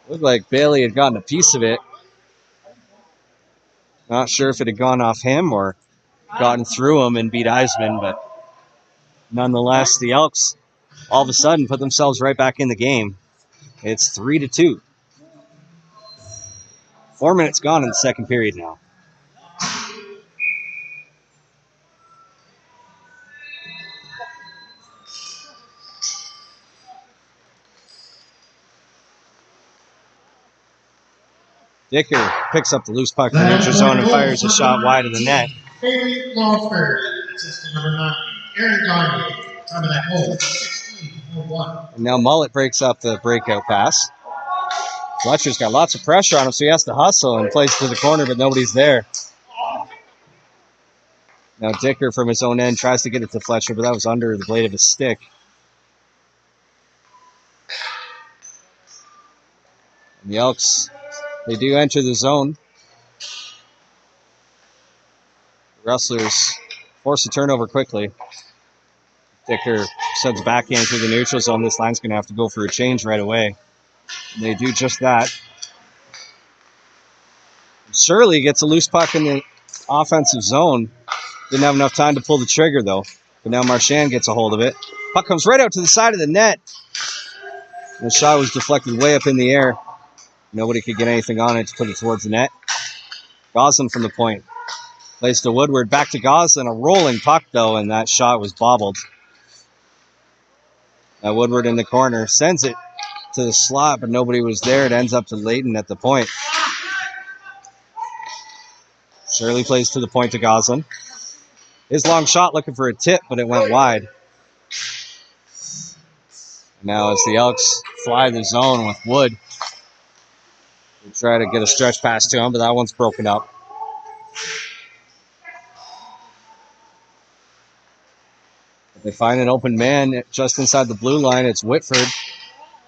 Looked like Bailey had gotten a piece of it. Not sure if it had gone off him or gotten through him and beat Eisman, but nonetheless, the Elks all of a sudden put themselves right back in the game. It's 3-2. 4 minutes gone in the second period now. Dicker picks up the loose puck in the neutral zone and fires a shot wide of the net. Bailey Lawsbury, assistant number 9. Aaron Gagne, time of that goal, 16-1. And now Mullet breaks up the breakout pass. Fletcher's got lots of pressure on him, so he has to hustle and plays to the corner, but nobody's there. Now Dicker from his own end tries to get it to Fletcher, but that was under the blade of his stick. And the Elks, they do enter the zone. The Rustlers force a turnover quickly. Dicker sends back in through the neutral zone. This line's going to have to go for a change right away. And they do just that. Shirley gets a loose puck in the offensive zone. Didn't have enough time to pull the trigger, though. But now Marchand gets a hold of it. Puck comes right out to the side of the net. And the shot was deflected way up in the air. Nobody could get anything on it to put it towards the net. Goslin from the point. Plays to Woodward. Back to Goslin. A rolling puck, though, and that shot was bobbled. Now Woodward in the corner. Sends it to the slot, but nobody was there. It ends up to Layton at the point. Shirley plays to the point to Goslin. His long shot looking for a tip, but it went wide. Now as the Elks fly the zone with Wood. They try to get a stretch pass to him, but that one's broken up. They find an open man just inside the blue line. It's Whitford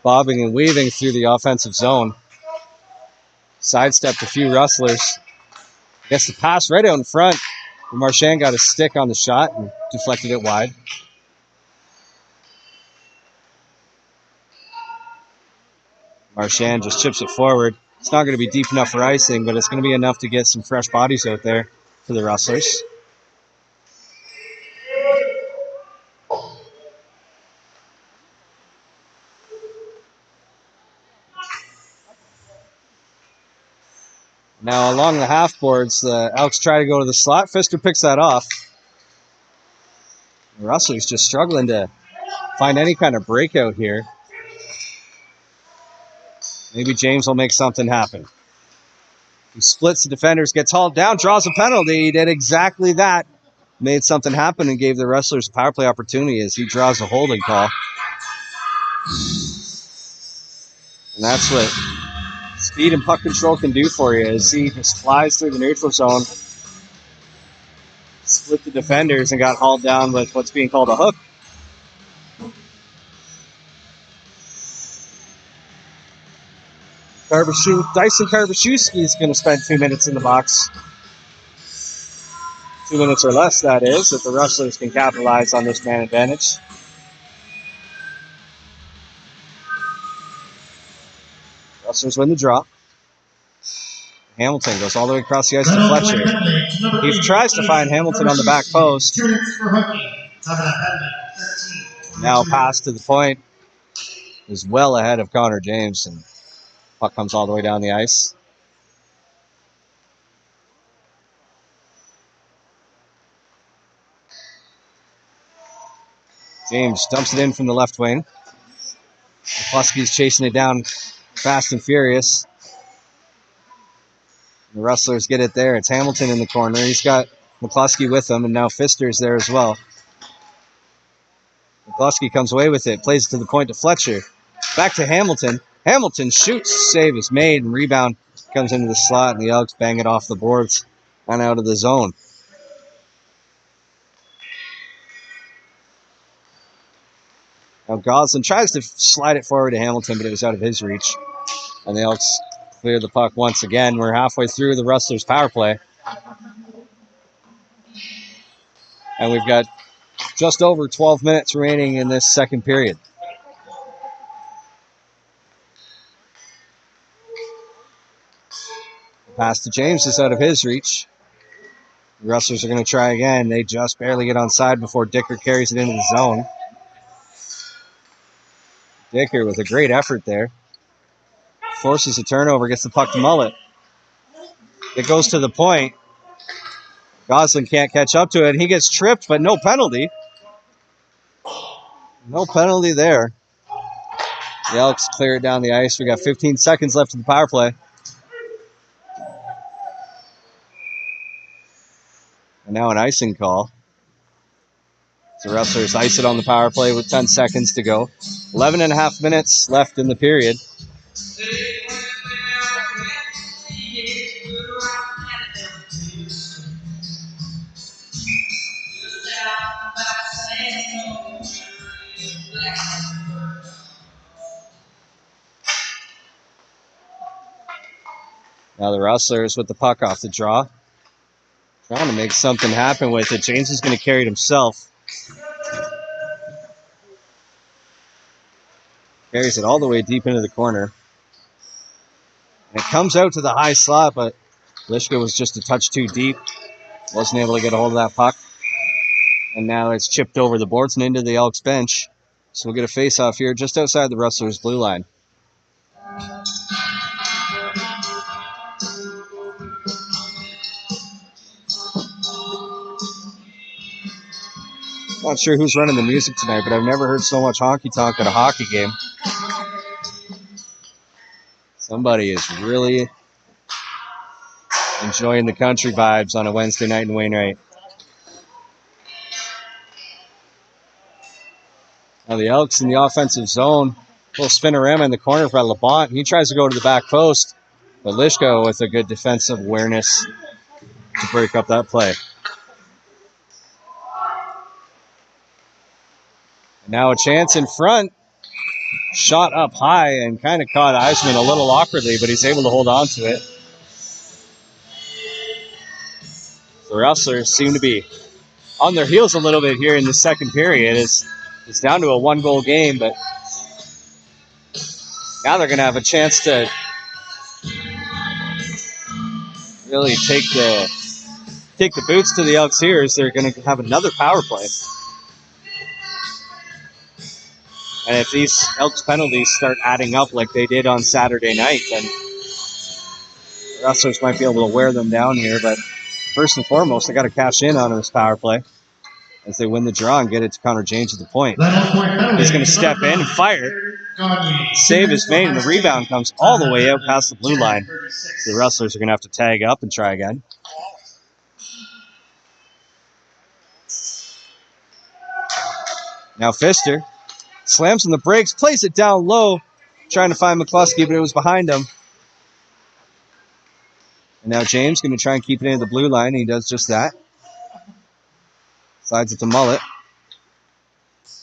bobbing and weaving through the offensive zone. Sidestepped a few Rustlers. Gets the pass right out in front. Marchand got a stick on the shot and deflected it wide. Marchand just chips it forward. It's not going to be deep enough for icing, but it's going to be enough to get some fresh bodies out there for the Rustlers. Now along the half boards, the Elks try to go to the slot. Pfister picks that off. The Rustlers just struggling to find any kind of breakout here. Maybe James will make something happen. He splits the defenders, gets hauled down, draws a penalty. He did exactly that. Made something happen and gave the Rustlers a power play opportunity as he draws a holding call. And that's what speed and puck control can do for you as he just flies through the neutral zone, split the defenders, and got hauled down with what's being called a hook. Dyson Karbaszewski is going to spend 2 minutes in the box. 2 minutes or less, that is, if the Rustlers can capitalize on this man advantage. Rustlers win the draw. Hamilton goes all the way across the ice to Fletcher. He tries to find Hamilton on the back post. Now pass to the point is well ahead of Connor James, and puck comes all the way down the ice. James dumps it in from the left wing. McCluskey's chasing it down fast and furious. The Rustlers get it there. It's Hamilton in the corner. He's got McCluskey with him, and now Pfister's there as well. McCluskey comes away with it, plays it to the point to Fletcher. Back to Hamilton. Hamilton shoots, save is made, and rebound comes into the slot, and the Elks bang it off the boards and out of the zone. Now Goslin tries to slide it forward to Hamilton, but it was out of his reach. And the Elks clear the puck once again. We're halfway through the Rustlers' power play. And we've got just over 12 minutes remaining in this second period. Pass to James is out of his reach. The Rustlers are going to try again. They just barely get onside before Dicker carries it into the zone. Dicker with a great effort there. Forces a turnover, gets the puck to Mullet. It goes to the point. Goslin can't catch up to it. He gets tripped, but no penalty. No penalty there. The Elks clear it down the ice. We got 15 seconds left in the power play. And now an icing call. The Rustlers ice it on the power play with 10 seconds to go. 11 and a half minutes left in the period. Now the Rustlers with the puck off the draw. Trying to make something happen with it. James is going to carry it himself. Carries it all the way deep into the corner. And it comes out to the high slot, but Lishka was just a touch too deep. Wasn't able to get a hold of that puck. And now it's chipped over the boards and into the Elks bench. So we'll get a face-off here just outside the Rustlers' blue line. Not sure who's running the music tonight, but I've never heard so much honky-tonk at a hockey game. Somebody is really enjoying the country vibes on a Wednesday night in Wainwright. Now the Elks in the offensive zone. Little spinorama in the corner for LeBont. He tries to go to the back post, but Lishko with a good defensive awareness to break up that play. And now a chance in front. Shot up high and kind of caught Eisman a little awkwardly, but he's able to hold on to it. The Rustlers seem to be on their heels a little bit here in the second period. It's down to a one-goal game, but now they're going to have a chance to really take the boots to the Elks here as they're going to have another power play. And if these Elks penalties start adding up like they did on Saturday night, then the Rustlers might be able to wear them down here. But first and foremost, they got to cash in on this power play as they win the draw and get it to Connor James at the point. He's going to step in and fire. Save is made, and the rebound comes all the way out past the blue line. So the Rustlers are going to have to tag up and try again. Now Pfister slams on the brakes, plays it down low, trying to find McCluskey, but it was behind him. And now James going to try and keep it into the blue line, and he does just that. Slides it to Mullet.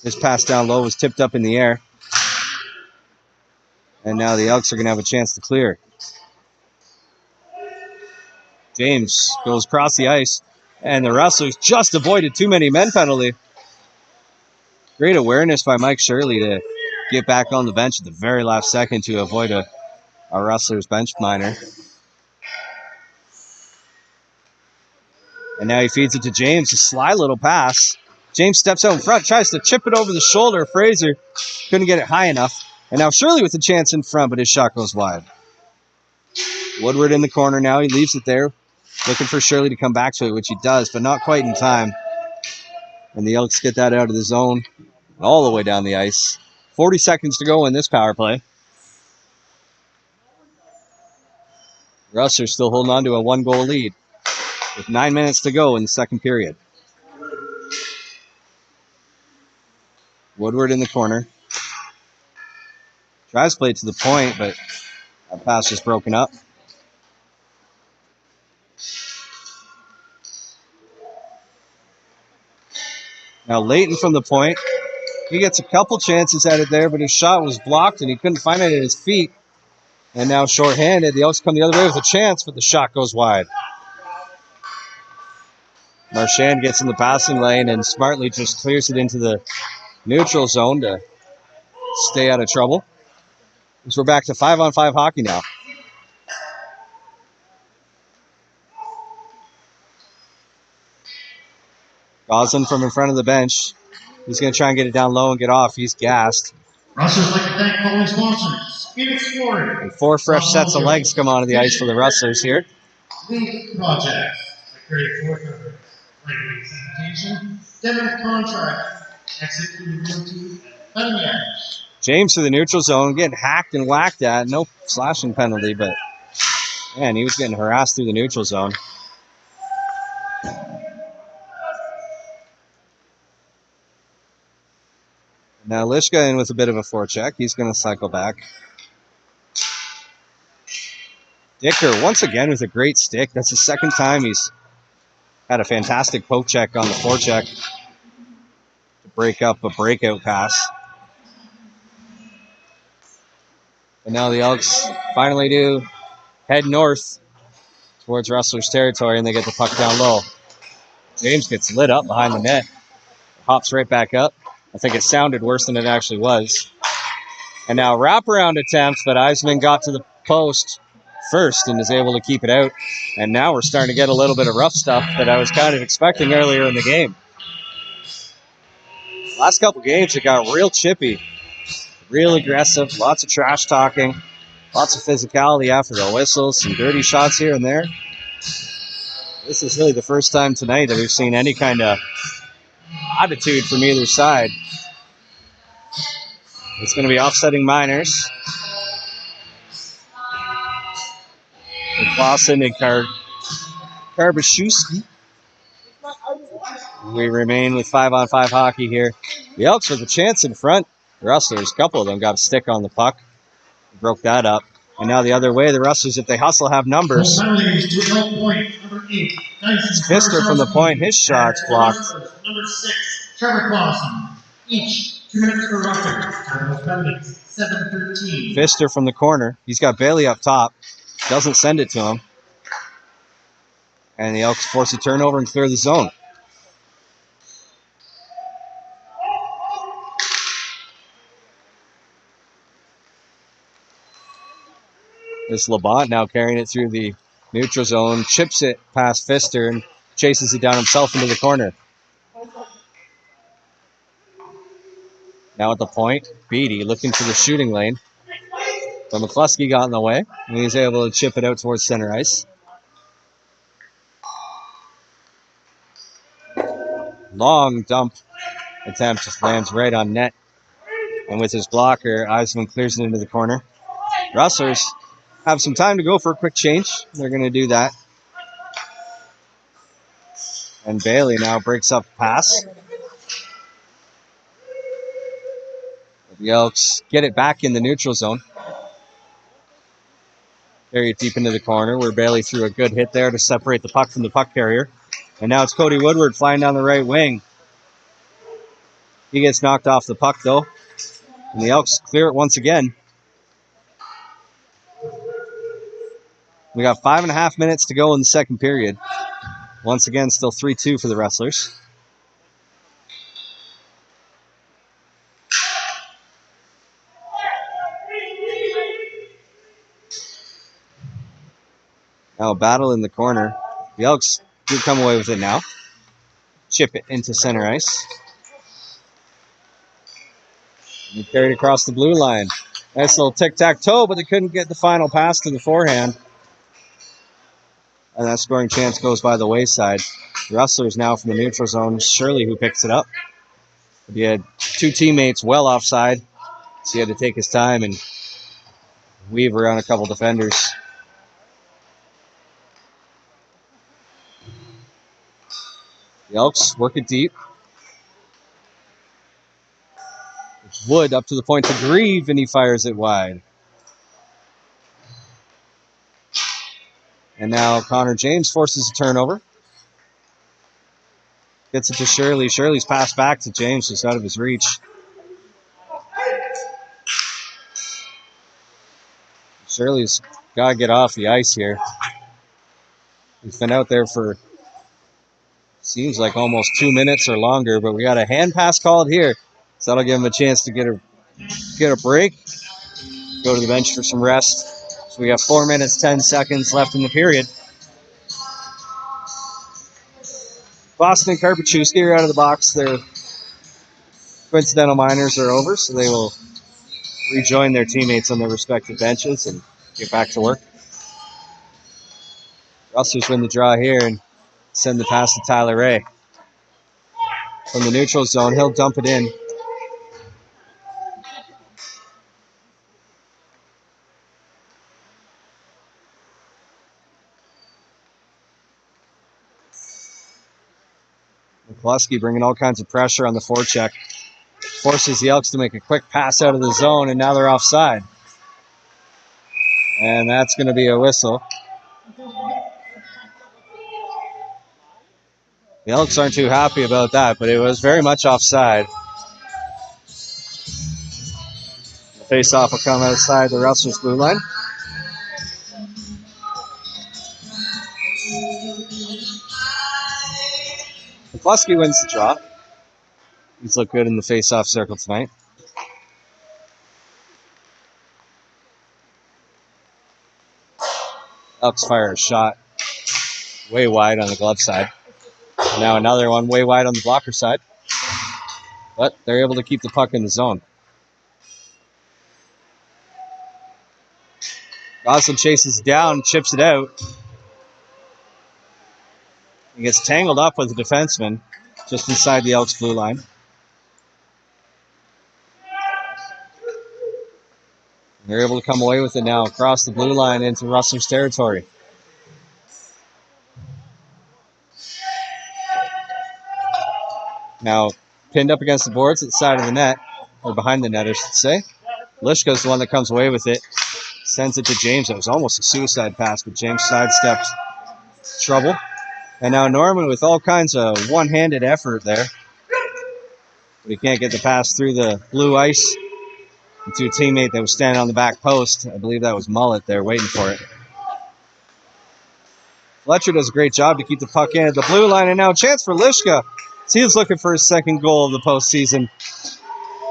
His pass down low was tipped up in the air. And now the Elks are going to have a chance to clear. James goes across the ice, and the Rustlers just avoided too many men penalty. Great awareness by Mike Shirley to get back on the bench at the very last second to avoid a Rustlers bench minor. And now he feeds it to James, a sly little pass. James steps out in front, tries to chip it over the shoulder. Fraser couldn't get it high enough. And now Shirley with a chance in front, but his shot goes wide. Woodward in the corner now. He leaves it there, looking for Shirley to come back to it, which he does, but not quite in time. And the Elks get that out of the zone all the way down the ice. 40 seconds to go in this power play. Rustlers still holding on to a 1-goal lead with 9 minutes to go in the second period. Woodward in the corner. Tries to play it to the point, but that pass just broken up. Now Leighton from the point. He gets a couple chances at it there, but his shot was blocked and he couldn't find it at his feet. And now shorthanded. The Elks come the other way with a chance, but the shot goes wide. Marchand gets in the passing lane and smartly just clears it into the neutral zone to stay out of trouble. So we're back to 5-on-5 hockey now. Goslin from in front of the bench. He's going to try and get it down low and get off. He's gassed. Rustlers like to thank following sponsors. Phoenix Florida. And 4 fresh sets of legs come onto the ice for the Rustlers here. League Project. Create 4 coverage. Lightweight sanitation. Debit contract. Exit to the cutting edge. James to the neutral zone, getting hacked and whacked at. No slashing penalty, but man, he was getting harassed through the neutral zone. Now Lishka in with a bit of a forecheck. He's going to cycle back. Dicker once again with a great stick. That's the second time he's had a fantastic poke check on the forecheck to break up a breakout pass. And now the Elks finally do head north towards Rustlers territory, and they get the puck down low. James gets lit up behind the net. Hops right back up. I think it sounded worse than it actually was. And now wraparound attempt, but Eisman got to the post first and is able to keep it out. And now we're starting to get a little bit of rough stuff that I was kind of expecting earlier in the game. Last couple games, it got real chippy, real aggressive, lots of trash talking, lots of physicality after the whistles, some dirty shots here and there. This is really the first time tonight that we've seen any kind of attitude from either side. It's going to be offsetting minors. Clausen and Karbaszewski. We remain with 5-on-5 hockey here. The Elks with a chance in front. The Rustlers, a couple of them got a stick on the puck. Broke that up. And now the other way, the Rustlers, if they hustle, have numbers. It's Pfister from the point. His shot's blocked. Number 6, Trevor Clausen. Each 2 minutes for Rustlers. Time was penalties, 7:13. Pfister from the corner. He's got Bailey up top. Doesn't send it to him. And the Elks force a turnover and clear the zone. This Labont now carrying it through the neutral zone, chips it past Pfister and chases it down himself into the corner. Now at the point, Beatty looking for the shooting lane. But McCluskey got in the way, and he's able to chip it out towards center ice. Long dump attempt just lands right on net. And with his blocker, Eisman clears it into the corner. Rustlers have some time to go for a quick change. They're going to do that. And Bailey now breaks up the pass. The Elks get it back in the neutral zone. Carry it deep into the corner where Bailey threw a good hit there to separate the puck from the puck carrier. And now it's Cody Woodward flying down the right wing. He gets knocked off the puck though. And the Elks clear it once again. We got 5.5 minutes to go in the second period. Once again, still 3-2 for the Rustlers. Now a battle in the corner. The Elks do come away with it now. Chip it into center ice. And carried across the blue line. Nice little tic-tac-toe, but they couldn't get the final pass to the forehand. And that scoring chance goes by the wayside. The Rustlers now from the neutral zone. Shirley who picks it up. But he had 2 teammates well offside. So he had to take his time and weave around a couple defenders. The Elks work it deep. It's Wood up to the point to Grieve, and he fires it wide. And now Connor James forces a turnover. Gets it to Shirley. Shirley's passed back to James, just out of his reach. Shirley's got to get off the ice here. He's been out there for, seems like almost 2 minutes or longer, but we got a hand pass called here. So that'll give him a chance to get a break, go to the bench for some rest. So we got 4 minutes, 10 seconds left in the period. Boston and Karpachewski are out of the box. Their coincidental minors are over, so they will rejoin their teammates on their respective benches and get back to work. Rustlers win the draw here and send the pass to Tyler Ray. From the neutral zone, he'll dump it in. McCluskey bringing all kinds of pressure on the forecheck. Forces the Elks to make a quick pass out of the zone, and now they're offside. And that's going to be a whistle. The Elks aren't too happy about that, but it was very much offside. The face-off will come outside the Rustlers' blue line. McCluskey wins the draw. He's looked good in the face-off circle tonight. Elks fire a shot way wide on the glove side. Now another one way wide on the blocker side. But they're able to keep the puck in the zone. Goslin chases it down, chips it out. He gets tangled up with the defenseman just inside the Elks blue line. They're able to come away with it now across the blue line into Rustlers territory. Now pinned up against the boards at the side of the net, or behind the net, I should say. Lishka's the one that comes away with it. Sends it to James. That was almost a suicide pass, but James sidestepped trouble. And now Norman with all kinds of one-handed effort there. But he can't get the pass through the blue ice to a teammate that was standing on the back post. I believe that was Mullet there waiting for it. Fletcher does a great job to keep the puck in at the blue line. And now a chance for Lishka. He's looking for his second goal of the postseason.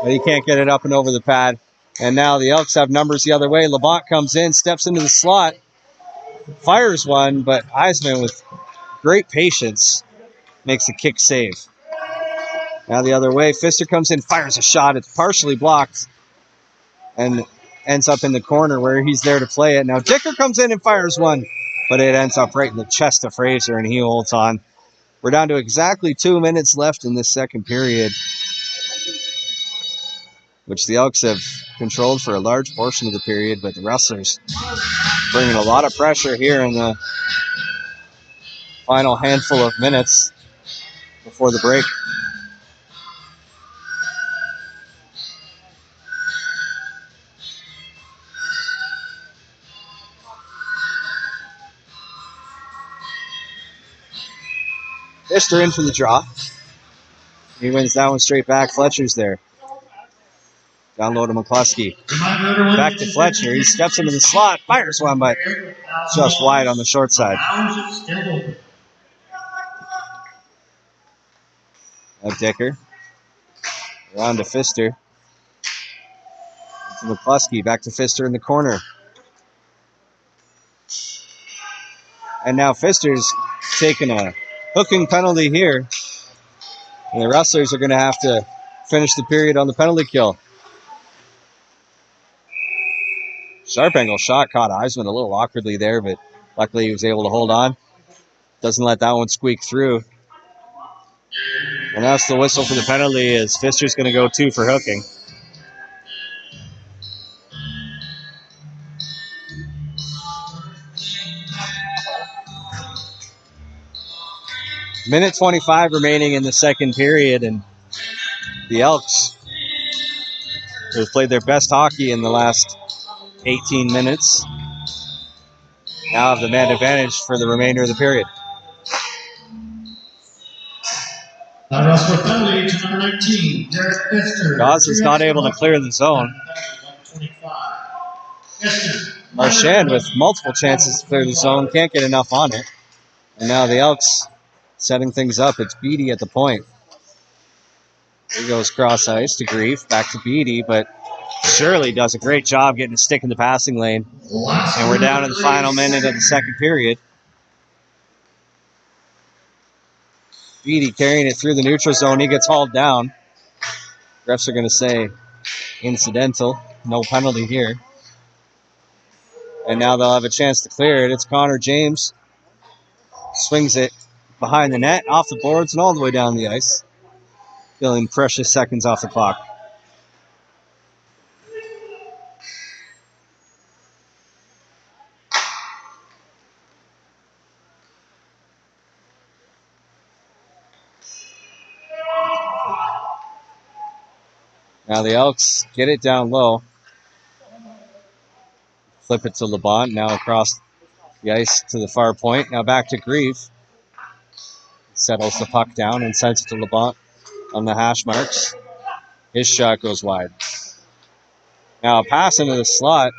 But he can't get it up and over the pad. And now the Elks have numbers the other way. Labonte comes in, steps into the slot, fires one, but Eisman with great patience makes a kick save. Now the other way, Pfister comes in, fires a shot. It's partially blocked and ends up in the corner where he's there to play it. Now Dicker comes in and fires one, but it ends up right in the chest of Fraser, and he holds on. We're down to exactly 2 minutes left in this second period, which the Elks have controlled for a large portion of the period, but the Rustlers bringing a lot of pressure here in the final handful of minutes before the break. Pfister in for the draw. He wins that one straight back. Fletcher's there. Down low to McCluskey. Back to Fletcher. He steps into the slot, fires one, but just wide on the short side. Now Dicker. Around to Pfister. To McCluskey. Back to Pfister in the corner. And now Pfister's taking a hooking penalty here. And the Rustlers are going to have to finish the period on the penalty kill. Sharp angle shot caught Eisman a little awkwardly there, but luckily he was able to hold on. Doesn't let that one squeak through. And that's the whistle for the penalty, as Pfister's going to go 2 for hooking. Minute 25 remaining in the second period, and the Elks have played their best hockey in the last 18 minutes. Now have the man advantage for the remainder of the period. Rustler penalty to number 19, Derek Pfister. Dawes is not able to clear the zone. Marchand with multiple chances to clear the zone, can't get enough on it. And now the Elks setting things up. It's Beatty at the point. He goes cross ice to Grief, back to Beatty, but Shirley does a great job getting a stick in the passing lane. And we're down in the final minute of the second period. Beatty carrying it through the neutral zone. He gets hauled down. Refs are going to say incidental. No penalty here. And now they'll have a chance to clear it. It's Connor James. Swings it behind the net, off the boards, and all the way down the ice. Filling precious seconds off the clock. Now the Elks get it down low. Flip it to LeBon. Now across the ice to the far point. Now back to Grieve. Settles the puck down and sends it to LeBon on the hash marks. His shot goes wide. Now a pass into the slot,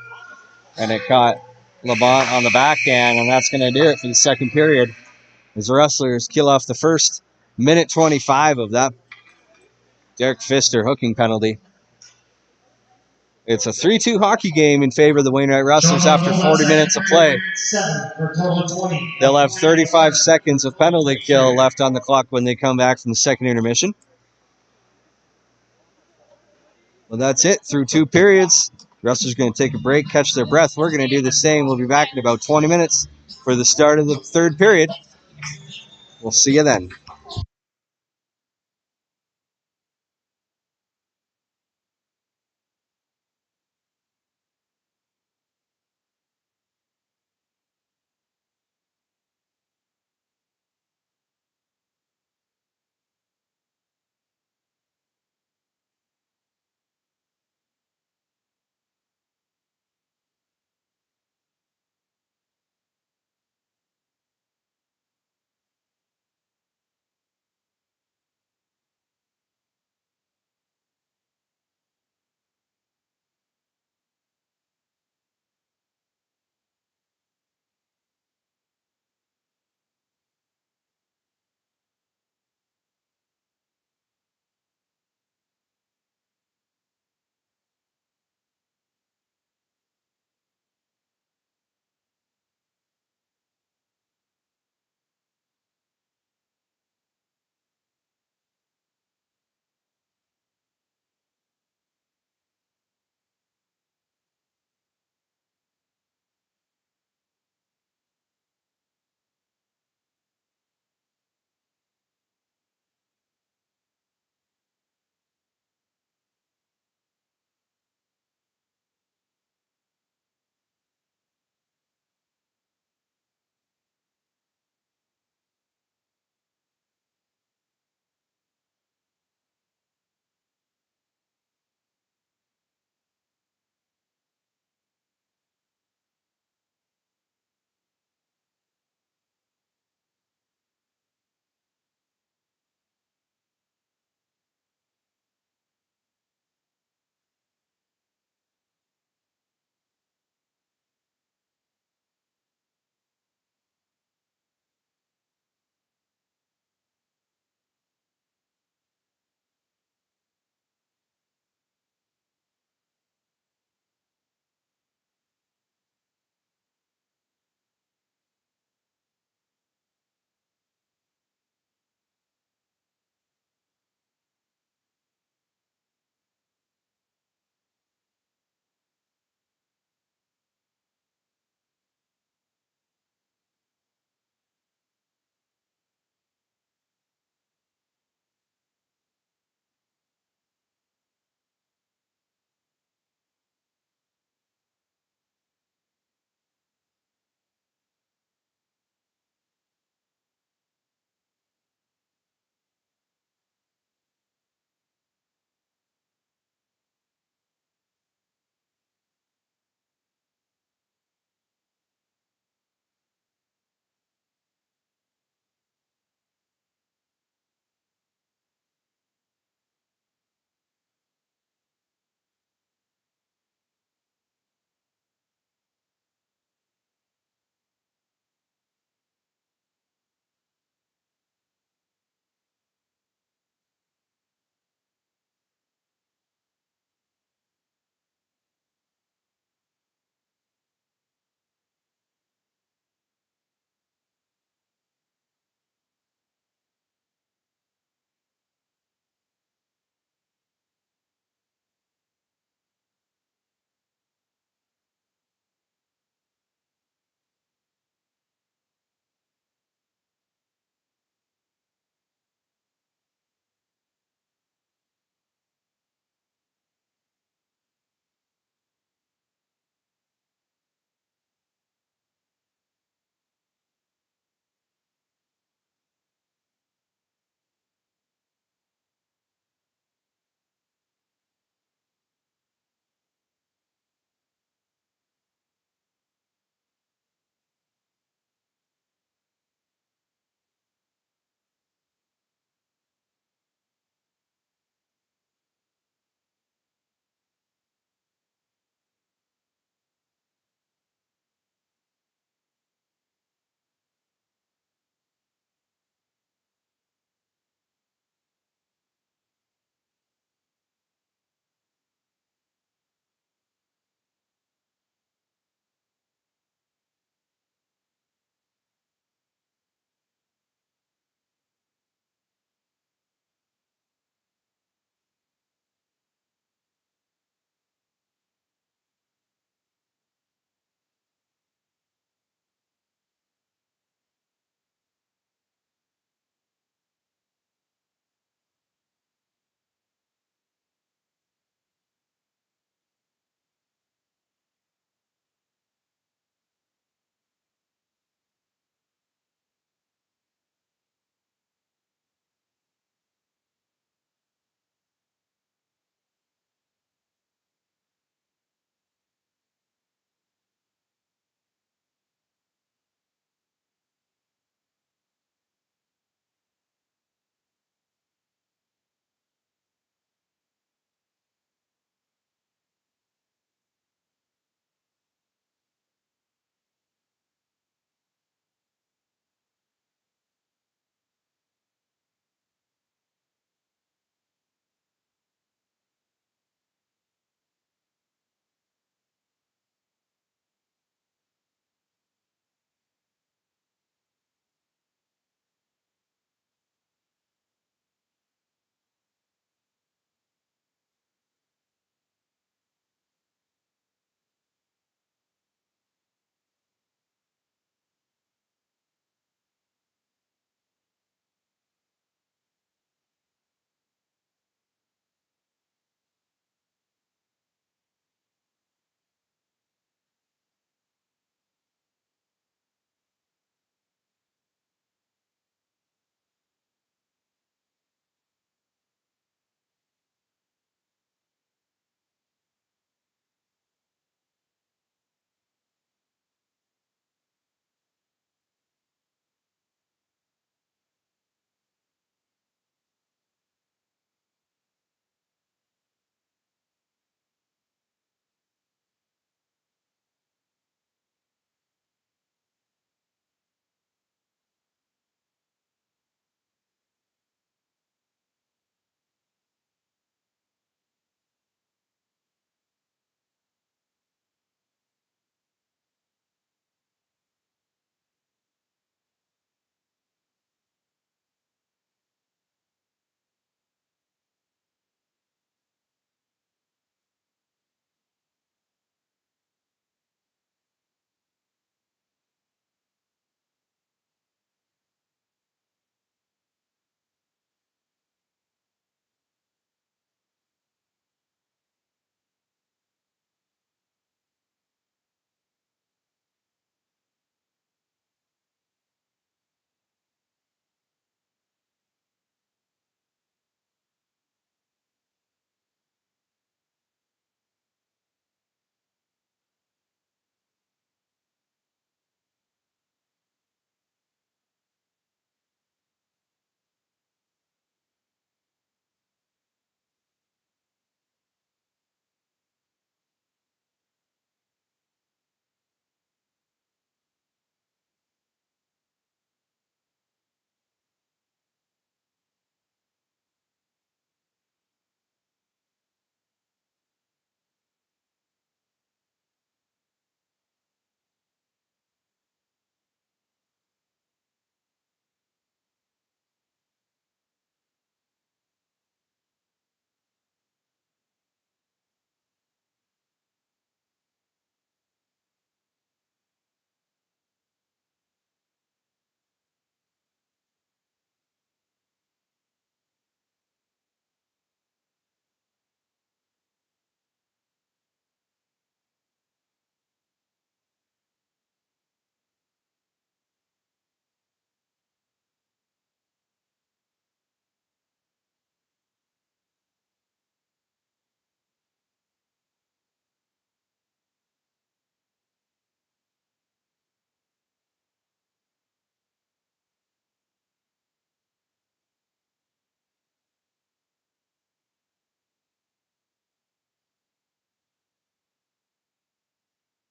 and it caught LeBon on the backhand, and that's going to do it for the second period. As the Rustlers kill off the first minute 25 of that Derek Pfister hooking penalty. It's a 3-2 hockey game in favor of the Wainwright Rustlers after 40 minutes of play. They'll have 35 seconds of penalty kill left on the clock when they come back from the second intermission. Well, that's it. Through 2 periods. Rustlers going to take a break, catch their breath. We're going to do the same. We'll be back in about 20 minutes for the start of the third period. We'll see you then.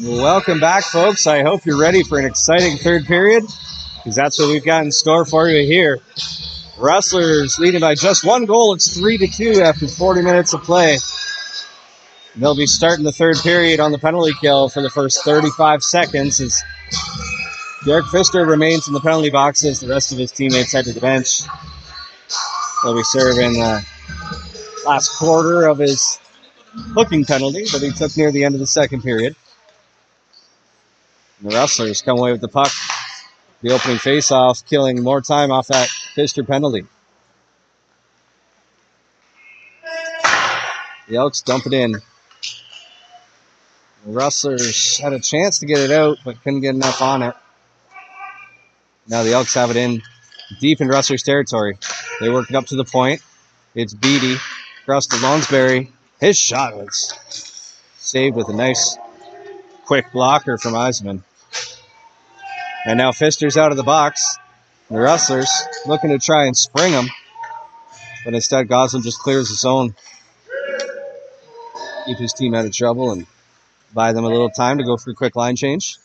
Welcome back, folks. I hope you're ready for an exciting third period, because that's what we've got in store for you here. Rustlers leading by just one goal. It's 3-2 after 40 minutes of play. They'll be starting the third period on the penalty kill for the first 35 seconds as Derek Pfister remains in the penalty box as the rest of his teammates head to the bench. He'll be serving the last quarter of his hooking penalty that he took near the end of the second period. And the Rustlers come away with the puck. The opening face-off, killing more time off that Pfister penalty. The Elks dump it in. The Rustlers had a chance to get it out, but couldn't get enough on it. Now the Elks have it in deep in Rustlers territory. They work it up to the point. It's Beatty across to Lonsberry. His shot was saved with a nice quick blocker from Eisman. And now Pfister's out of the box. The Rustlers looking to try and spring him, but instead Goslin just clears the zone. Keep his team out of trouble and buy them a little time to go for a quick line change.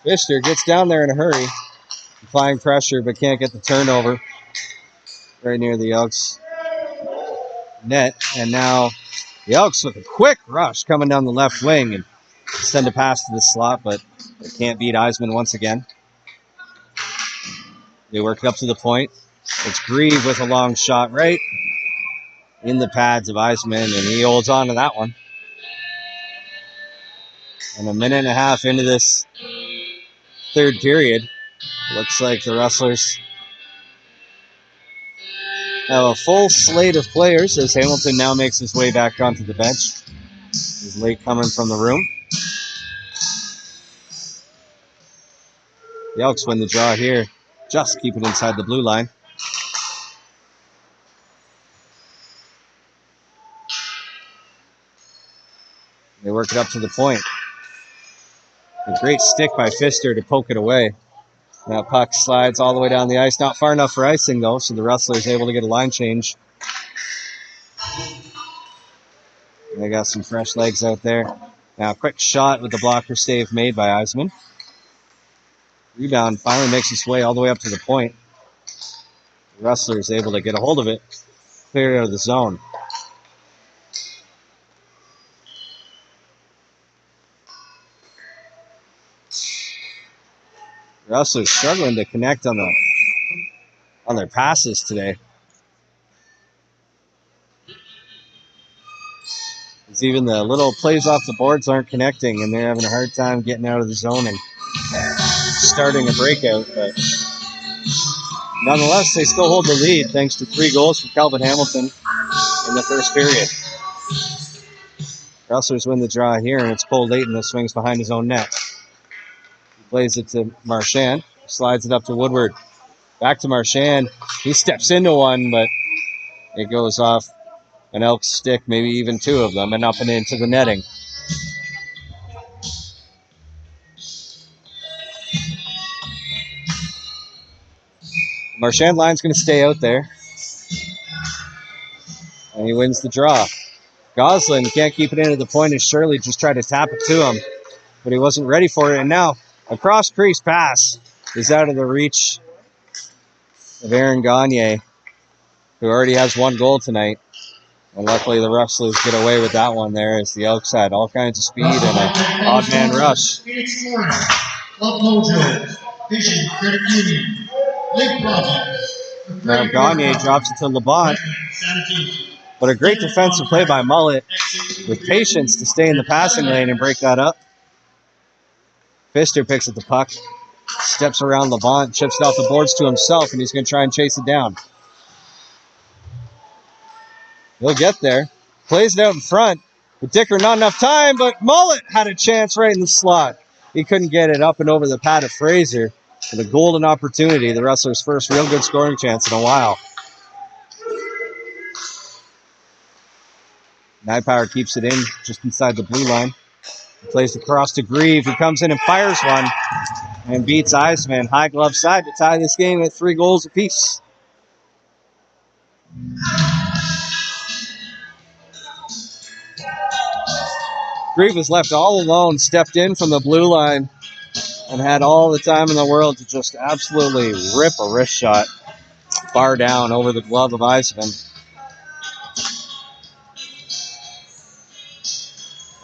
Pfister gets down there in a hurry, applying pressure, but can't get the turnover right near the Elks net. And now the Elks with a quick rush coming down the left wing and send a pass to the slot, but they can't beat Eisman once again. They work it up to the point. It's Grieve with a long shot right in the pads of Eisman, and he holds on to that one. And a minute and a half into this third period, looks like the Rustlers have a full slate of players as Hamilton now makes his way back onto the bench. He's late coming from the room. The Elks win the draw here. Just keep it inside the blue line. They work it up to the point. A great stick by Pfister to poke it away. That puck slides all the way down the ice. Not far enough for icing, though, so the Rustlers able to get a line change. And they got some fresh legs out there. Now, quick shot with the blocker save made by Eisman. Rebound finally makes its way all the way up to the point. The Rustlers able to get a hold of it, clear it out of the zone. The Rustlers struggling to connect on their passes today. It's even the little plays off the boards aren't connecting, and they're having a hard time getting out of the zone and starting a breakout. But nonetheless, they still hold the lead thanks to 3 goals from Calvin Hamilton in the first period. Rustlers win the draw here, and it's Cole Layton that swings behind his own net. He plays it to Marchand, slides it up to Woodward. Back to Marchand. He steps into one, but it goes off an Elks stick, maybe even 2 of them, and up and into the netting. Marchand line's going to stay out there. And he wins the draw. Goslin can't keep it into the point, and Shirley just tried to tap it to him, but he wasn't ready for it. And now a cross-crease pass is out of the reach of Aaron Gagne, who already has 1 goal tonight. And luckily the Rustlers get away with that one there as the Elks had all kinds of speed and an odd man rush. Phoenix, Florida. Club Mojo. Vision Credit Union. Lake Projects. Now Gagne drops it to Labonte. But a great defensive play by Mullet with patience to stay in the passing lane and break that up. Pfister picks at the puck, steps around Labonte, chips it off the boards to himself, and he's going to try and chase it down. He'll get there. Plays it out in front. But Dicker not enough time, but Mullet had a chance right in the slot. He couldn't get it up and over the pad of Fraser. For the golden opportunity, the Rustlers' first real good scoring chance in a while. Nypower keeps it in just inside the blue line. He plays across to Grieve, who comes in and fires one. and beats Eisman high glove side to tie this game at 3 goals apiece. Grieve was left all alone, stepped in from the blue line, and had all the time in the world to just absolutely rip a wrist shot far down over the glove of Eisman.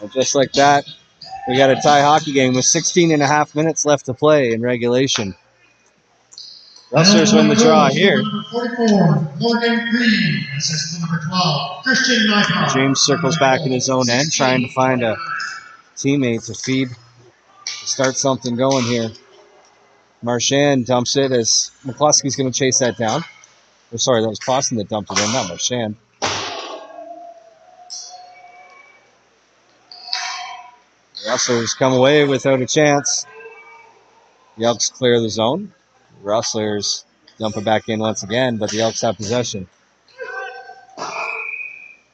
And just like that, we got a tie hockey game with 16 and a half minutes left to play in regulation. Rustlers win the draw here. James circles back in his own end, trying to find a teammate to feed, to start something going here. Marchand dumps it as McCluskey's going to chase that down. Oh, sorry, that was Clausen that dumped it in, not Marchand. The Rustlers come away without a chance. The Elks clear the zone. The Rustlers dump it back in once again, but the Elks have possession.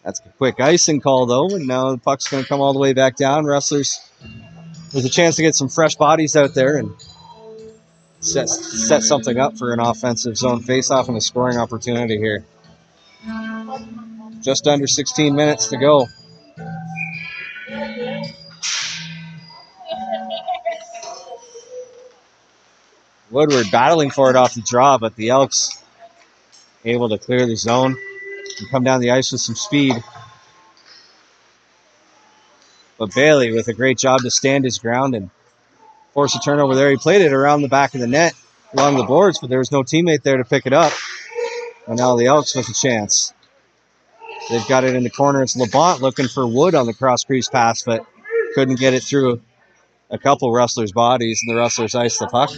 That's a quick icing call, though, and now the puck's going to come all the way back down. Rustlers, there's a chance to get some fresh bodies out there and set something up for an offensive zone faceoff and a scoring opportunity here. Just under 16 minutes to go. Woodward battling for it off the draw, but the Elks able to clear the zone and come down the ice with some speed. But Bailey with a great job to stand his ground and force a turnover there. He played it around the back of the net along the boards, but there was no teammate there to pick it up. And now the Elks with a chance. They've got it in the corner. It's Labonte looking for Wood on the cross-crease pass, but couldn't get it through a couple Rustlers' bodies, and the Rustlers ice the puck.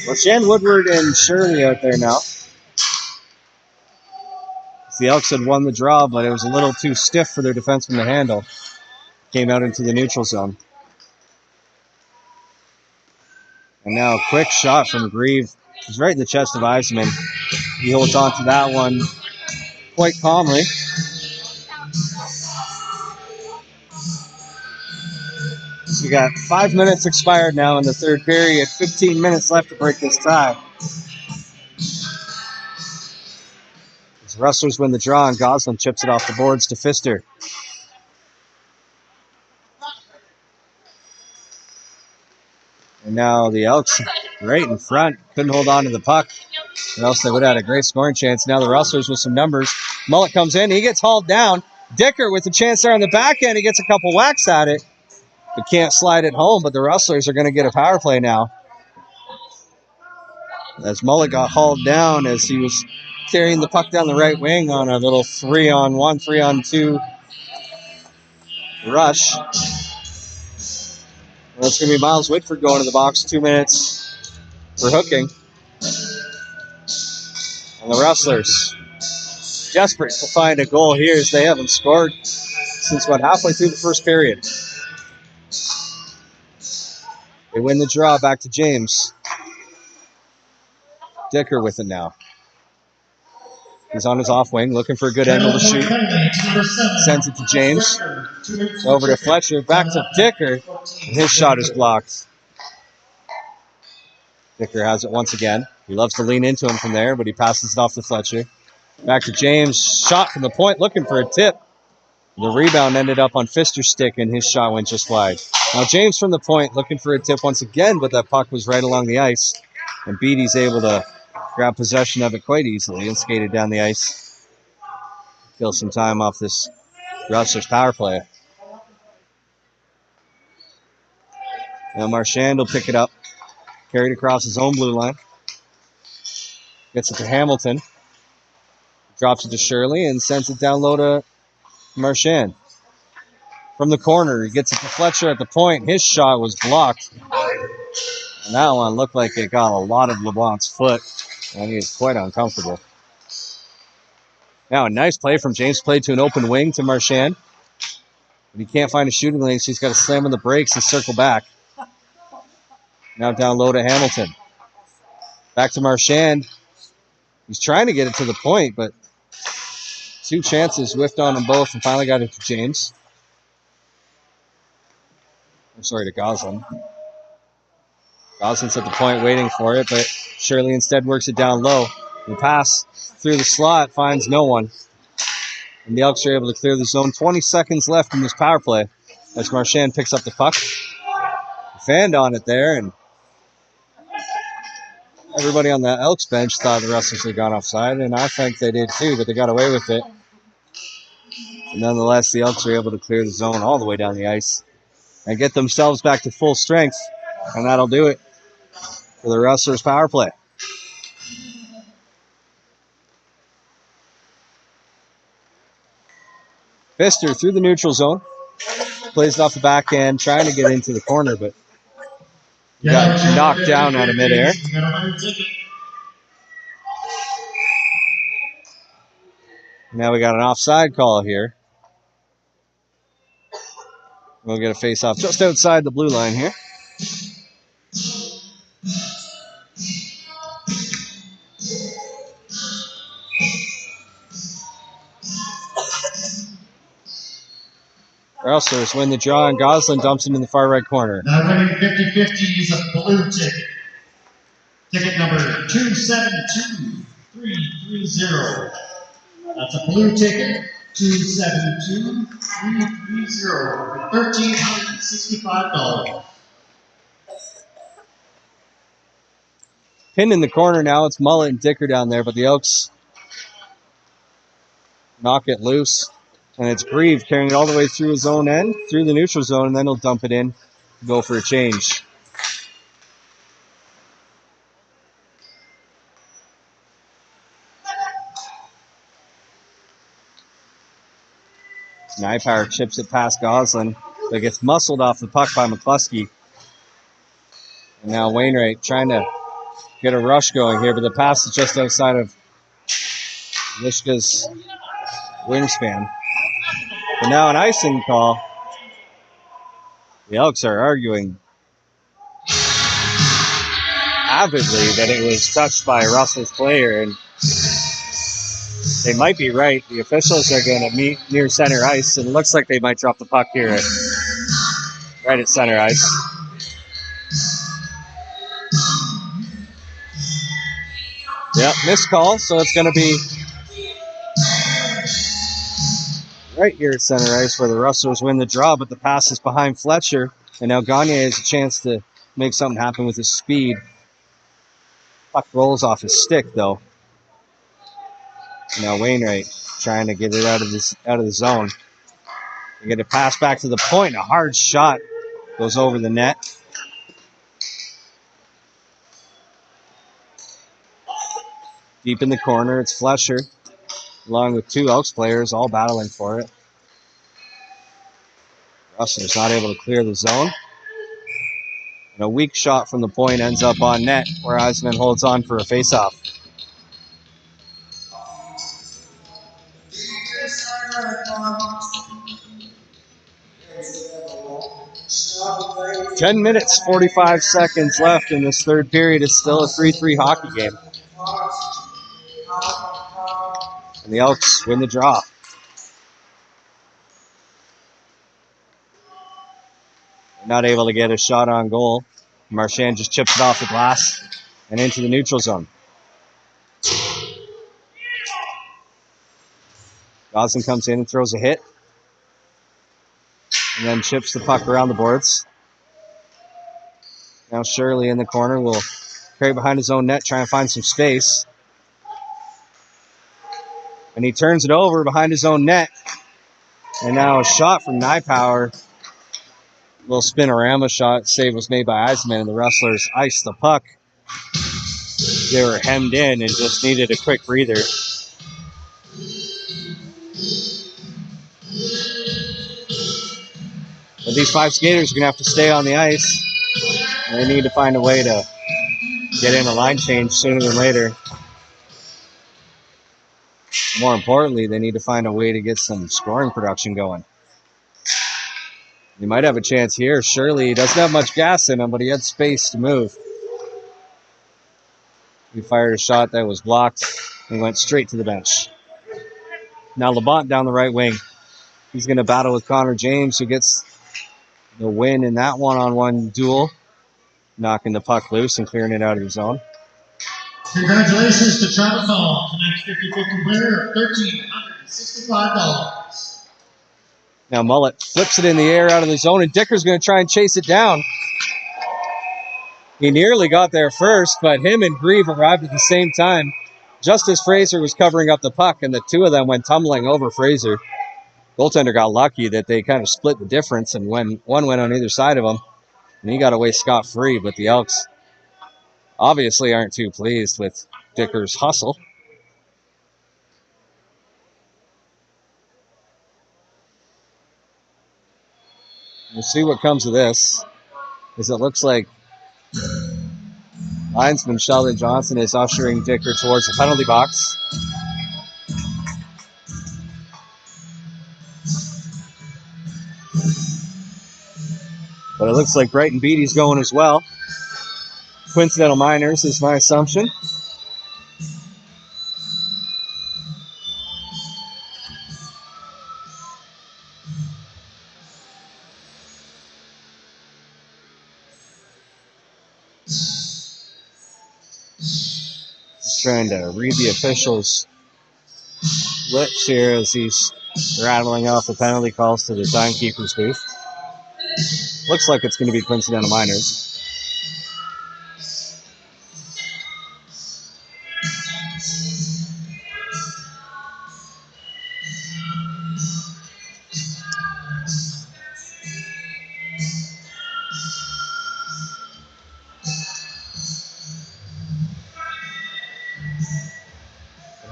Marchand, Woodward, and Shirley out there now. The Elks had won the draw, but it was a little too stiff for their defenseman to handle. Came out into the neutral zone. And now a quick shot from Grieve. He's right in the chest of Eisman. He holds on to that one quite calmly. So we got 5 minutes expired now in the third period. 15 minutes left to break this tie. As Rustlers win the draw, and Goslin chips it off the boards to Pfister. And now the Elks right in front. Couldn't hold on to the puck, or else they would have had a great scoring chance. Now the Rustlers with some numbers. Mullet comes in. He gets hauled down. Dicker with a chance there on the back end. He gets a couple whacks at it, but can't slide it home. But the Rustlers are going to get a power play now. As Mullet got hauled down as he was carrying the puck down the right wing on a little 3-on-1, 3-on-2 rush. Well, it's going to be Miles Whitford going to the box. 2 minutes for hooking. And the Rustlers desperate to find a goal here as they haven't scored since halfway through the first period. They win the draw back to James. Dicker with it now. He's on his off wing, looking for a good angle to shoot. Sends it to James. Over to Fletcher, back to Dicker, and his shot is blocked. Dicker has it once again. He loves to lean into him from there, but he passes it off to Fletcher. Back to James, shot from the point, looking for a tip. The rebound ended up on Pfister's stick, and his shot went just wide. Now James from the point, looking for a tip once again, but that puck was right along the ice, and Beatty's able to grab possession of it quite easily and skated down the ice. Kill some time off this Rustlers power play. Now Marchand will pick it up. Carried across his own blue line. Gets it to Hamilton. Drops it to Shirley and sends it down low to Marchand. From the corner, he gets it to Fletcher at the point. His shot was blocked. And that one looked like it got a lot of LeBlanc's foot. And he is quite uncomfortable. Now a nice play from James. Played to an open wing to Marchand. But he can't find a shooting lane, so he's got to slam on the brakes and circle back. Now down low to Hamilton. Back to Marchand. He's trying to get it to the point, but 2 chances, whiffed on them both, and finally got it to James. I'm sorry, to Goslin. Goslin's at the point waiting for it, but Shirley instead works it down low. The pass through the slot finds no one. And the Elks are able to clear the zone. 20 seconds left in this power play as Marchand picks up the puck. Fanned on it there, and everybody on the Elks bench thought the Rustlers had gone offside, and I think they did too, but they got away with it. And nonetheless, the Elks are able to clear the zone all the way down the ice and get themselves back to full strength, and that'll do it for the Rustlers power play. Pfister through the neutral zone. Plays it off the backhand, trying to get into the corner, but got knocked down out of midair. Now we got an offside call here. We'll get a face-off just outside the blue line here. Rustlers win the draw, and Goslin dumps it in the far right corner. Now winning 50-50 is a blue ticket. Ticket number 272330. That's a blue ticket, 272330 for $1,365. Pinned in the corner now. It's Mullet and Dicker down there, but the Elks knock it loose. And it's Grieve carrying it all the way through his own end, through the neutral zone, and then he'll dump it in, go for a change. Nypower chips it past Goslin, but it gets muscled off the puck by McCluskey. And now Wainwright trying to get a rush going here, but the pass is just outside of Lishka's wingspan. But now an icing call. The Elks are arguing avidly that it was touched by a Rustlers player, and they might be right. The officials are going to meet near center ice, and it looks like they might drop the puck here right at center ice. Yep, missed call, so it's going to be right here at center ice where the Rustlers win the draw, but the pass is behind Fletcher, and now Gagne has a chance to make something happen with his speed. Puck rolls off his stick, though. Now Wainwright trying to get it out of the zone. They get a pass back to the point. A hard shot goes over the net. Deep in the corner, it's Fletcher, along with 2 Elks players, all battling for it. Rustlers not able to clear the zone. And a weak shot from the point ends up on net, where Eisman holds on for a faceoff. 10 minutes, 45 seconds left in this third period. It's still a 3-3 hockey game. And the Elks win the draw. Not able to get a shot on goal. Marchand just chips it off the glass and into the neutral zone. Goslin comes in and throws a hit. And then chips the puck around the boards. Now Shirley in the corner will carry behind his own net, try and find some space. And he turns it over behind his own net. And now a shot from Nypower. Little spinorama shot. Save was made by Eisman, and the Rustlers iced the puck. They were hemmed in and just needed a quick breather. But these 5 skaters are going to have to stay on the ice. And they need to find a way to get in a line change sooner than later. More importantly, they need to find a way to get some scoring production going. He might have a chance here. Surely he doesn't have much gas in him, but he had space to move. He fired a shot that was blocked and went straight to the bench. Now Labonte down the right wing. He's going to battle with Connor James, who gets the win in that one-on-one duel, knocking the puck loose and clearing it out of his zone. Congratulations to Travis Hall, tonight's 50-50 winner of $1,365. Now Mullet flips it in the air out of the zone, and Dicker's going to try and chase it down. He nearly got there first, but him and Grieve arrived at the same time, just as Fraser was covering up the puck, and the two of them went tumbling over Fraser. Goaltender got lucky that they kind of split the difference, and when one went on either side of him, and he got away scot-free, but the Elks obviously aren't too pleased with Dicker's hustle. We'll see what comes of this, as it looks like linesman Sheldon Johnson is ushering Dicker towards the penalty box. But it looks like Brighton Beatty's going as well. Coincidental minors is my assumption. Just trying to read the officials' lips here as he's rattling off the penalty calls to the timekeeper's booth. Looks like it's going to be coincidental minors.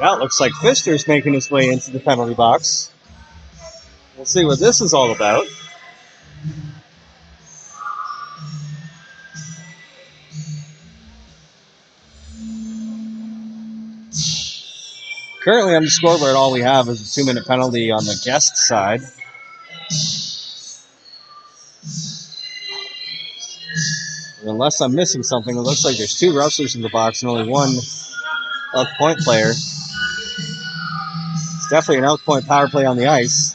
Well, it looks like Pfister's making his way into the penalty box. We'll see what this is all about. Currently on the scoreboard, all we have is a 2-minute penalty on the guest side. And unless I'm missing something, it looks like there's 2 Rustlers in the box and only 1 Elk Point player. It's definitely an Elk Point power play on the ice.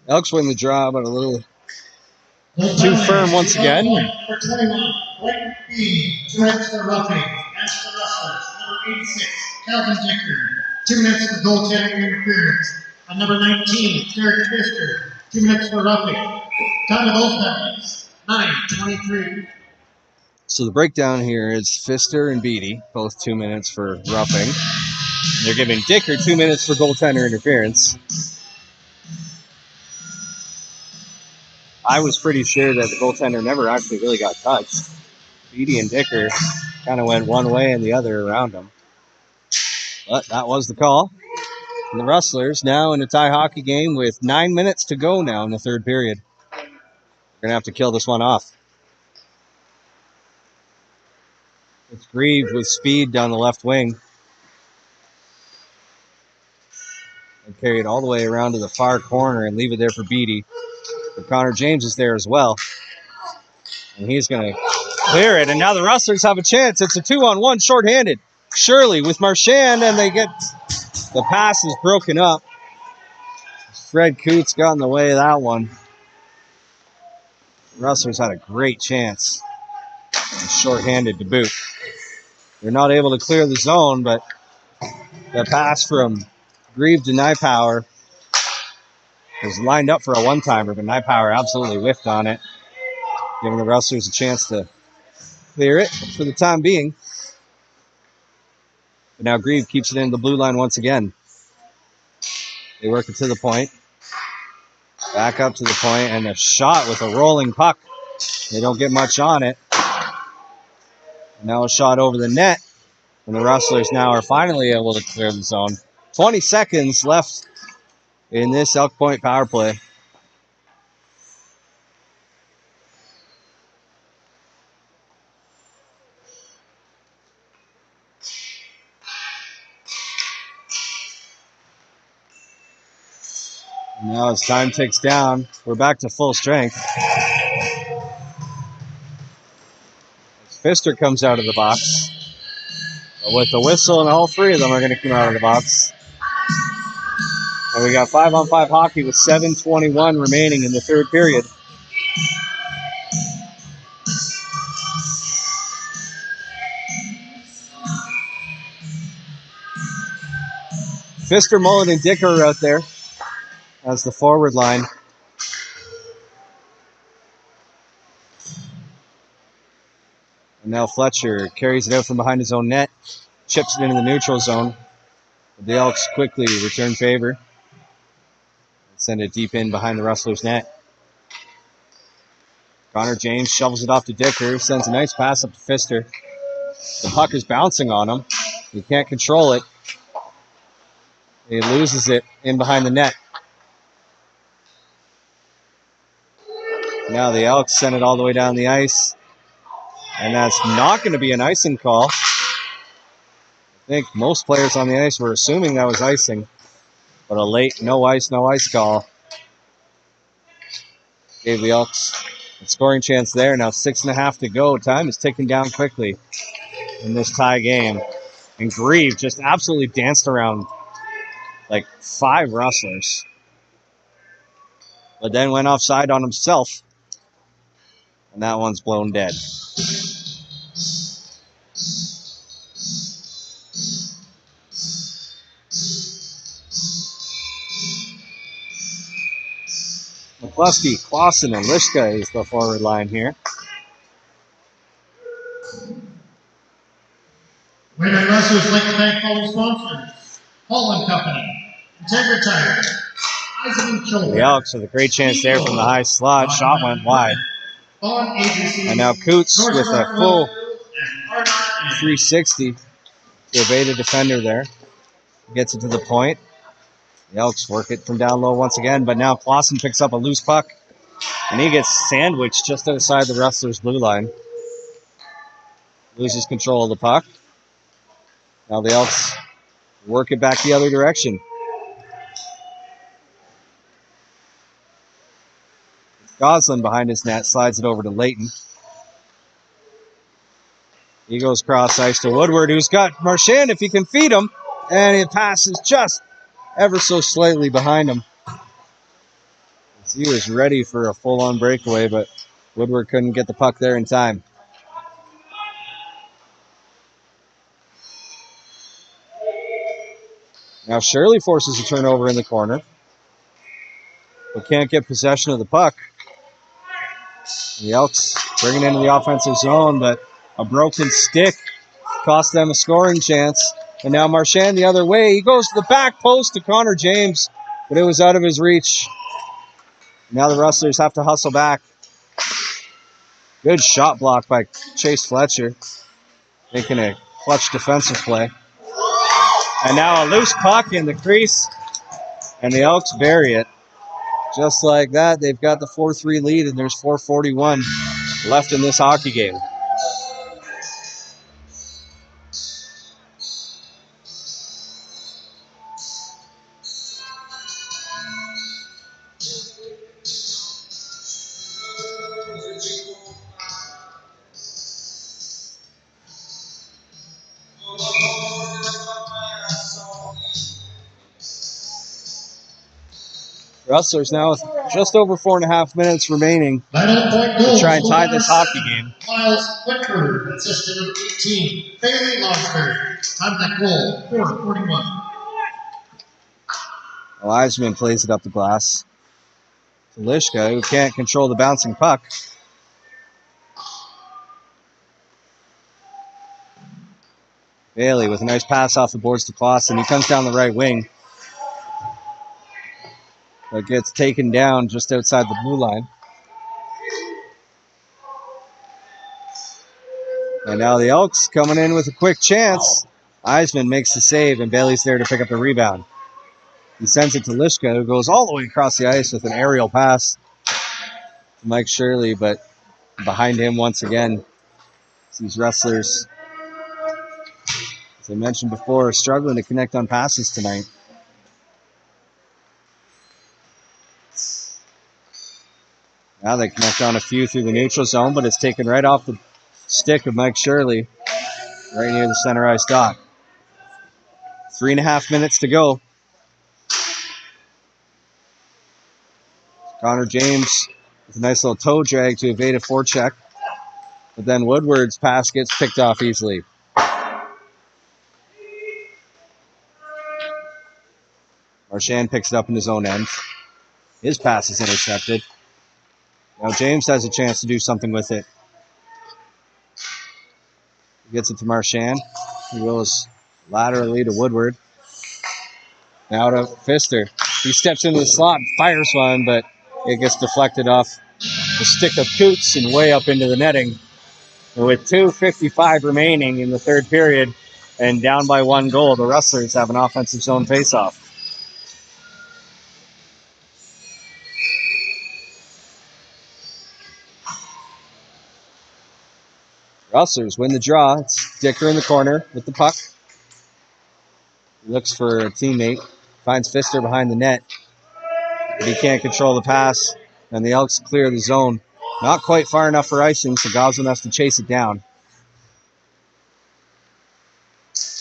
Elks win the draw, but a little too firm once again. For 21, White B, 2 minutes for roughing. That's the Rustlers. Number 86, Calvin Dicker, 2 minutes for goaltending interference. On number 19, Derek Pfister, 2 minutes for roughing. Time of both penalties, 9:23. So the breakdown here is Pfister and Beatty, both 2 minutes for roughing. They're giving Dicker 2 minutes for goaltender interference. I was pretty sure that the goaltender never actually really got touched. Beatty and Dicker kind of went one way and the other around him. But that was the call. And the Rustlers now in a tie hockey game with 9 minutes to go now in the third period. They're going to have to kill this one off. It's Grieve with speed down the left wing. And carry it all the way around to the far corner and leave it there for Beatty. But Connor James is there as well. And he's going to clear it. And now the Rustlers have a chance. It's a 2-on-1 shorthanded. Shirley with Marchand, and they get the pass is broken up. Fred Coots got in the way of that one. The Rustlers had a great chance. And shorthanded to boot. They're not able to clear the zone, but the pass from Grieve to Nypower was lined up for a one-timer, but Nypower absolutely whiffed on it, giving the Rustlers a chance to clear it for the time being. But now Grieve keeps it in the blue line once again. They work it to the point. Back up to the point, and a shot with a rolling puck. They don't get much on it. And now a shot over the net. And the Rustlers now are finally able to clear the zone. 20 seconds left in this Elk Point power play. Now as time ticks down, we're back to full strength. As Pfister comes out of the box. But with the whistle, and all three of them are going to come out of the box. And we got 5-on-5 hockey with 7:21 remaining in the third period. Pfister, Mullen, and Dicker are out there as the forward line. And now Fletcher carries it out from behind his own net, chips it into the neutral zone. The Elks quickly return favor and send it deep in behind the Rustlers' net. Connor James shovels it off to Dicker, sends a nice pass up to Pfister. The puck is bouncing on him. He can't control it. He loses it in behind the net. Now the Elks send it all the way down the ice. And that's not going to be an icing call. I think most players on the ice were assuming that was icing. But a late no ice call gave the Elks a scoring chance there. Now 6.5 to go. Time is ticking down quickly in this tie game. And Grieve just absolutely danced around like 5 Rustlers. But then went offside on himself. And that one's blown dead. McCluskey, Clausen, and Lishka is the forward line here. Wainwright Rustlers like to thank following sponsors: Holland Company, Integra Tire, Eisenman Children. The Elks with a great chance there from the high slot. Shot went wide. And now Coots with a full 360 to evade a defender there. Gets it to the point. The Elks work it from down low once again, but now Clausen picks up a loose puck, and he gets sandwiched just outside the Rustlers' blue line. Loses control of the puck. Now the Elks work it back the other direction. Goslin behind his net slides it over to Layton. He goes cross ice to Woodward, who's got Marchand if he can feed him, and it passes just ever so slightly behind him. He was ready for a full-on breakaway, but Woodward couldn't get the puck there in time. Now Shirley forces a turnover in the corner, but can't get possession of the puck. The Elks bring it into the offensive zone, but a broken stick cost them a scoring chance. And now Marchand the other way. He goes to the back post to Connor James, but it was out of his reach. Now the Rustlers have to hustle back. Good shot block by Chase Fletcher, making a clutch defensive play. And now a loose puck in the crease, and the Elks bury it. Just like that, they've got the 4-3 lead, and there's 4:41 left in this hockey game. Rustlers now with just over 4.5 minutes remaining to try and tie this hockey game. Miles Whitford, assistant number 18, Bailey Longsbury. Time that goal, 4:41. Eisman plays it up the glass to Lishka, who can't control the bouncing puck. Bailey with a nice pass off the boards to Clausen. He comes down the right wing, but gets taken down just outside the blue line. And now the Elks coming in with a quick chance. Eisman makes the save, and Bailey's there to pick up the rebound. He sends it to Lishka, who goes all the way across the ice with an aerial pass to Mike Shirley, but behind him once again, these Rustlers, as I mentioned before, are struggling to connect on passes tonight. Now they connect on a few through the neutral zone, but it's taken right off the stick of Mike Shirley, right near the center ice dot. 3.5 minutes to go. Connor James with a nice little toe drag to evade a forecheck, but then Woodward's pass gets picked off easily. Marchand picks it up in his own end. His pass is intercepted. Now James has a chance to do something with it. He gets it to Marchand. He goes laterally to Woodward. Now to Pfister. He steps into the slot and fires one, but it gets deflected off the stick of Coots and way up into the netting. And with 2:55 remaining in the third period and down by 1 goal, the Rustlers have an offensive zone faceoff. Rustlers win the draw. It's Dicker in the corner with the puck. He looks for a teammate. Finds Pfister behind the net. But he can't control the pass. And the Elks clear the zone. Not quite far enough for icing, so Goslin has to chase it down.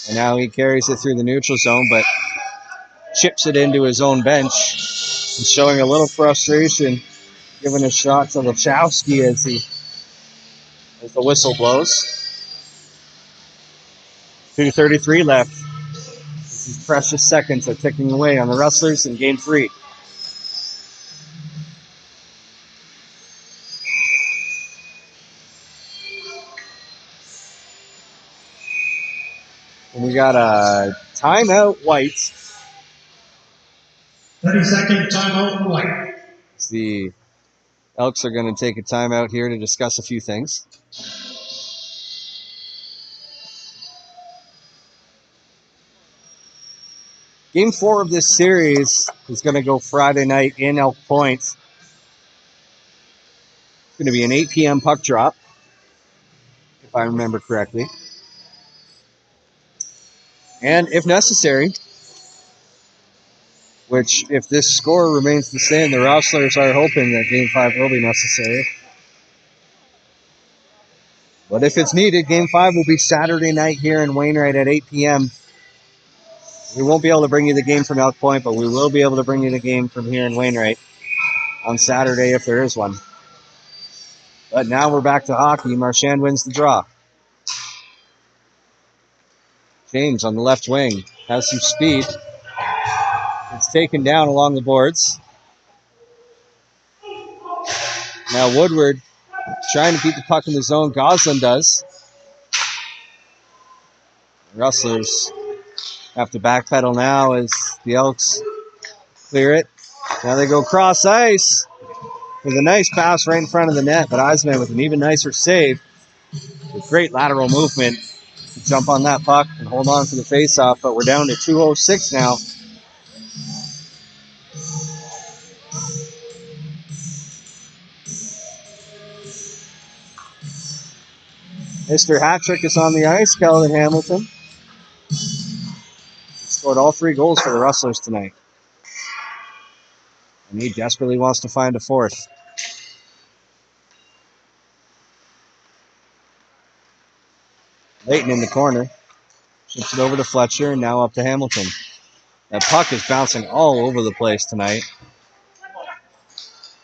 And now he carries it through the neutral zone, but chips it into his own bench. He's showing a little frustration, giving a shot to Lachowski as the whistle blows. 2:33 left. These precious seconds are ticking away on the Rustlers in Game 3. And we got a timeout White. 30-second timeout White. The Elks are going to take a timeout here to discuss a few things. Game 4 of this series is going to go Friday night in Elk Point. It's going to be an 8 p.m. puck drop, if I remember correctly. And if necessary, which if this score remains the same, the Rustlers are hoping that Game 5 will be necessary. But if it's needed, Game 5 will be Saturday night here in Wainwright at 8 p.m. We won't be able to bring you the game from Elk Point, but we will be able to bring you the game from here in Wainwright on Saturday if there is one. But now we're back to hockey. Marchand wins the draw. James on the left wing has some speed. It's taken down along the boards. Now Woodward trying to beat the puck in the zone. Goslin does. The Rustlers have to backpedal now as the Elks clear it. Now they go cross ice with a nice pass right in front of the net, but Eisman with an even nicer save. With great lateral movement to jump on that puck and hold on to the faceoff, but we're down to 2:06 now. Mr. Hattrick is on the ice, Kelvin Hamilton. He scored all 3 goals for the Rustlers tonight. And he desperately wants to find a 4th. Leighton in the corner. Ships it over to Fletcher, and now up to Hamilton. That puck is bouncing all over the place tonight.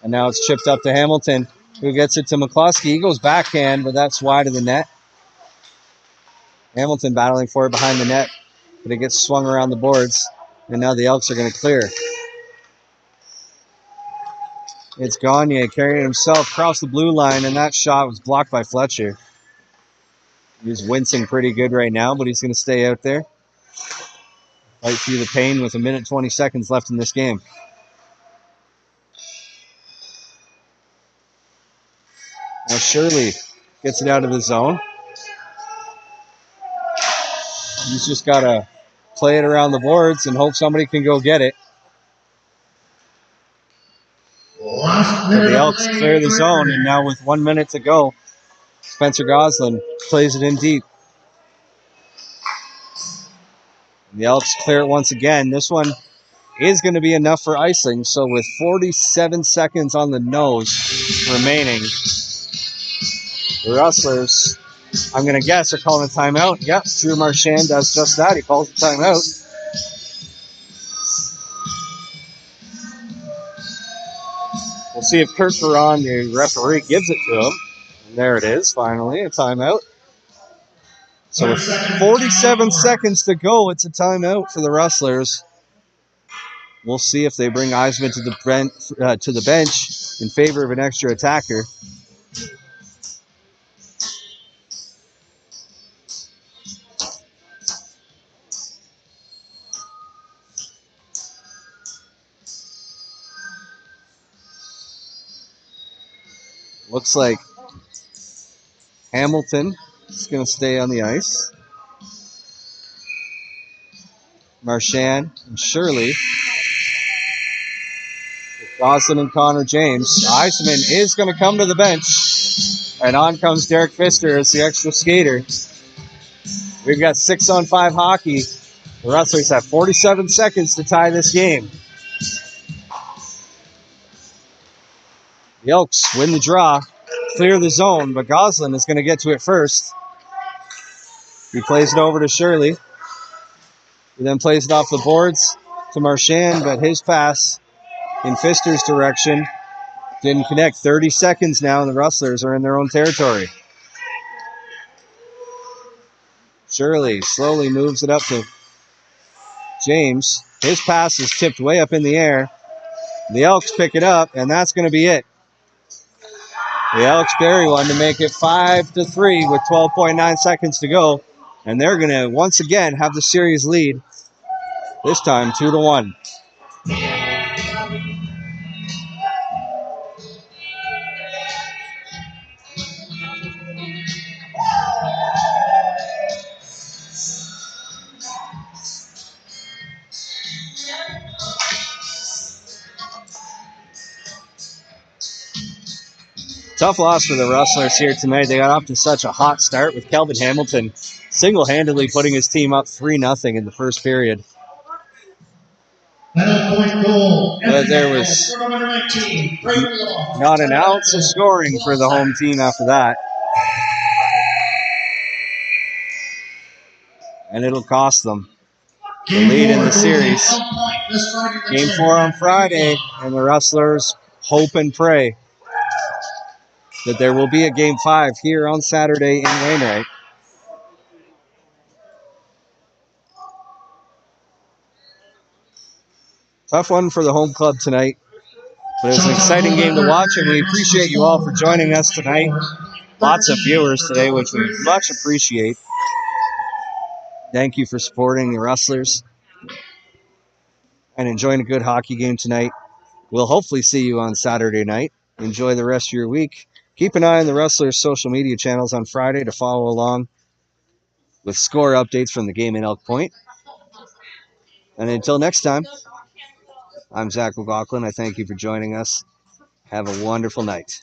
And now it's chipped up to Hamilton, who gets it to McCluskey. He goes backhand, but that's wide of the net. Hamilton battling for it behind the net, but it gets swung around the boards, and now the Elks are going to clear. It's Gagne carrying himself across the blue line, and that shot was blocked by Fletcher. He's wincing pretty good right now, but he's going to stay out there. Fight through the pain with 1 minute 20 seconds left in this game. Now Shirley gets it out of the zone. He's just got to play it around the boards and hope somebody can go get it. But the Elks clear the zone, and now with 1 minute to go, Spencer Goslin plays it in deep. The Elks clear it once again. This one is going to be enough for icing. So with 47 seconds on the nose remaining, the Rustlers, I'm going to guess, are calling a timeout. Yep, Drew Marchand does just that. He calls a timeout. We'll see if Kurt Ferron, the referee, gives it to him. And there it is, finally, a timeout. So with 47 seconds to go, it's a timeout for the Rustlers. We'll see if they bring Eisman to the bench in favor of an extra attacker. Looks like Hamilton is going to stay on the ice. Marchand and Shirley. Goslin and Connor James. Eisman is going to come to the bench. And on comes Derek Pfister as the extra skater. We've got 6-on-5 hockey. The Rustlers have 47 seconds to tie this game. The Elks win the draw, clear the zone, but Goslin is going to get to it first. He plays it over to Shirley. He then plays it off the boards to Marchand, but his pass in Pfister's direction didn't connect. 30 seconds now, and the Rustlers are in their own territory. Shirley slowly moves it up to James. His pass is tipped way up in the air. The Elks pick it up, and that's going to be it. The Elks bury one to make it 5-3 with 12.9 seconds to go. And they're going to, once again, have the series lead. This time, 2-1. Tough loss for the Rustlers here tonight. They got off to such a hot start with Kelvin Hamilton single-handedly putting his team up 3-0 in the first period. But there was not an ounce of scoring for the home team after that. And it'll cost them the lead in the series. Game 4 on Friday, and the Rustlers hope and pray that there will be a Game 5 here on Saturday in Wainwright. Tough one for the home club tonight, but it was an exciting game to watch, and we appreciate you all for joining us tonight. Lots of viewers today, which we much appreciate. Thank you for supporting the Rustlers and enjoying a good hockey game tonight. We'll hopefully see you on Saturday night. Enjoy the rest of your week. Keep an eye on the Rustlers' social media channels on Friday to follow along with score updates from the game in Elk Point. And until next time, I'm Zach McLaughlin. I thank you for joining us. Have a wonderful night.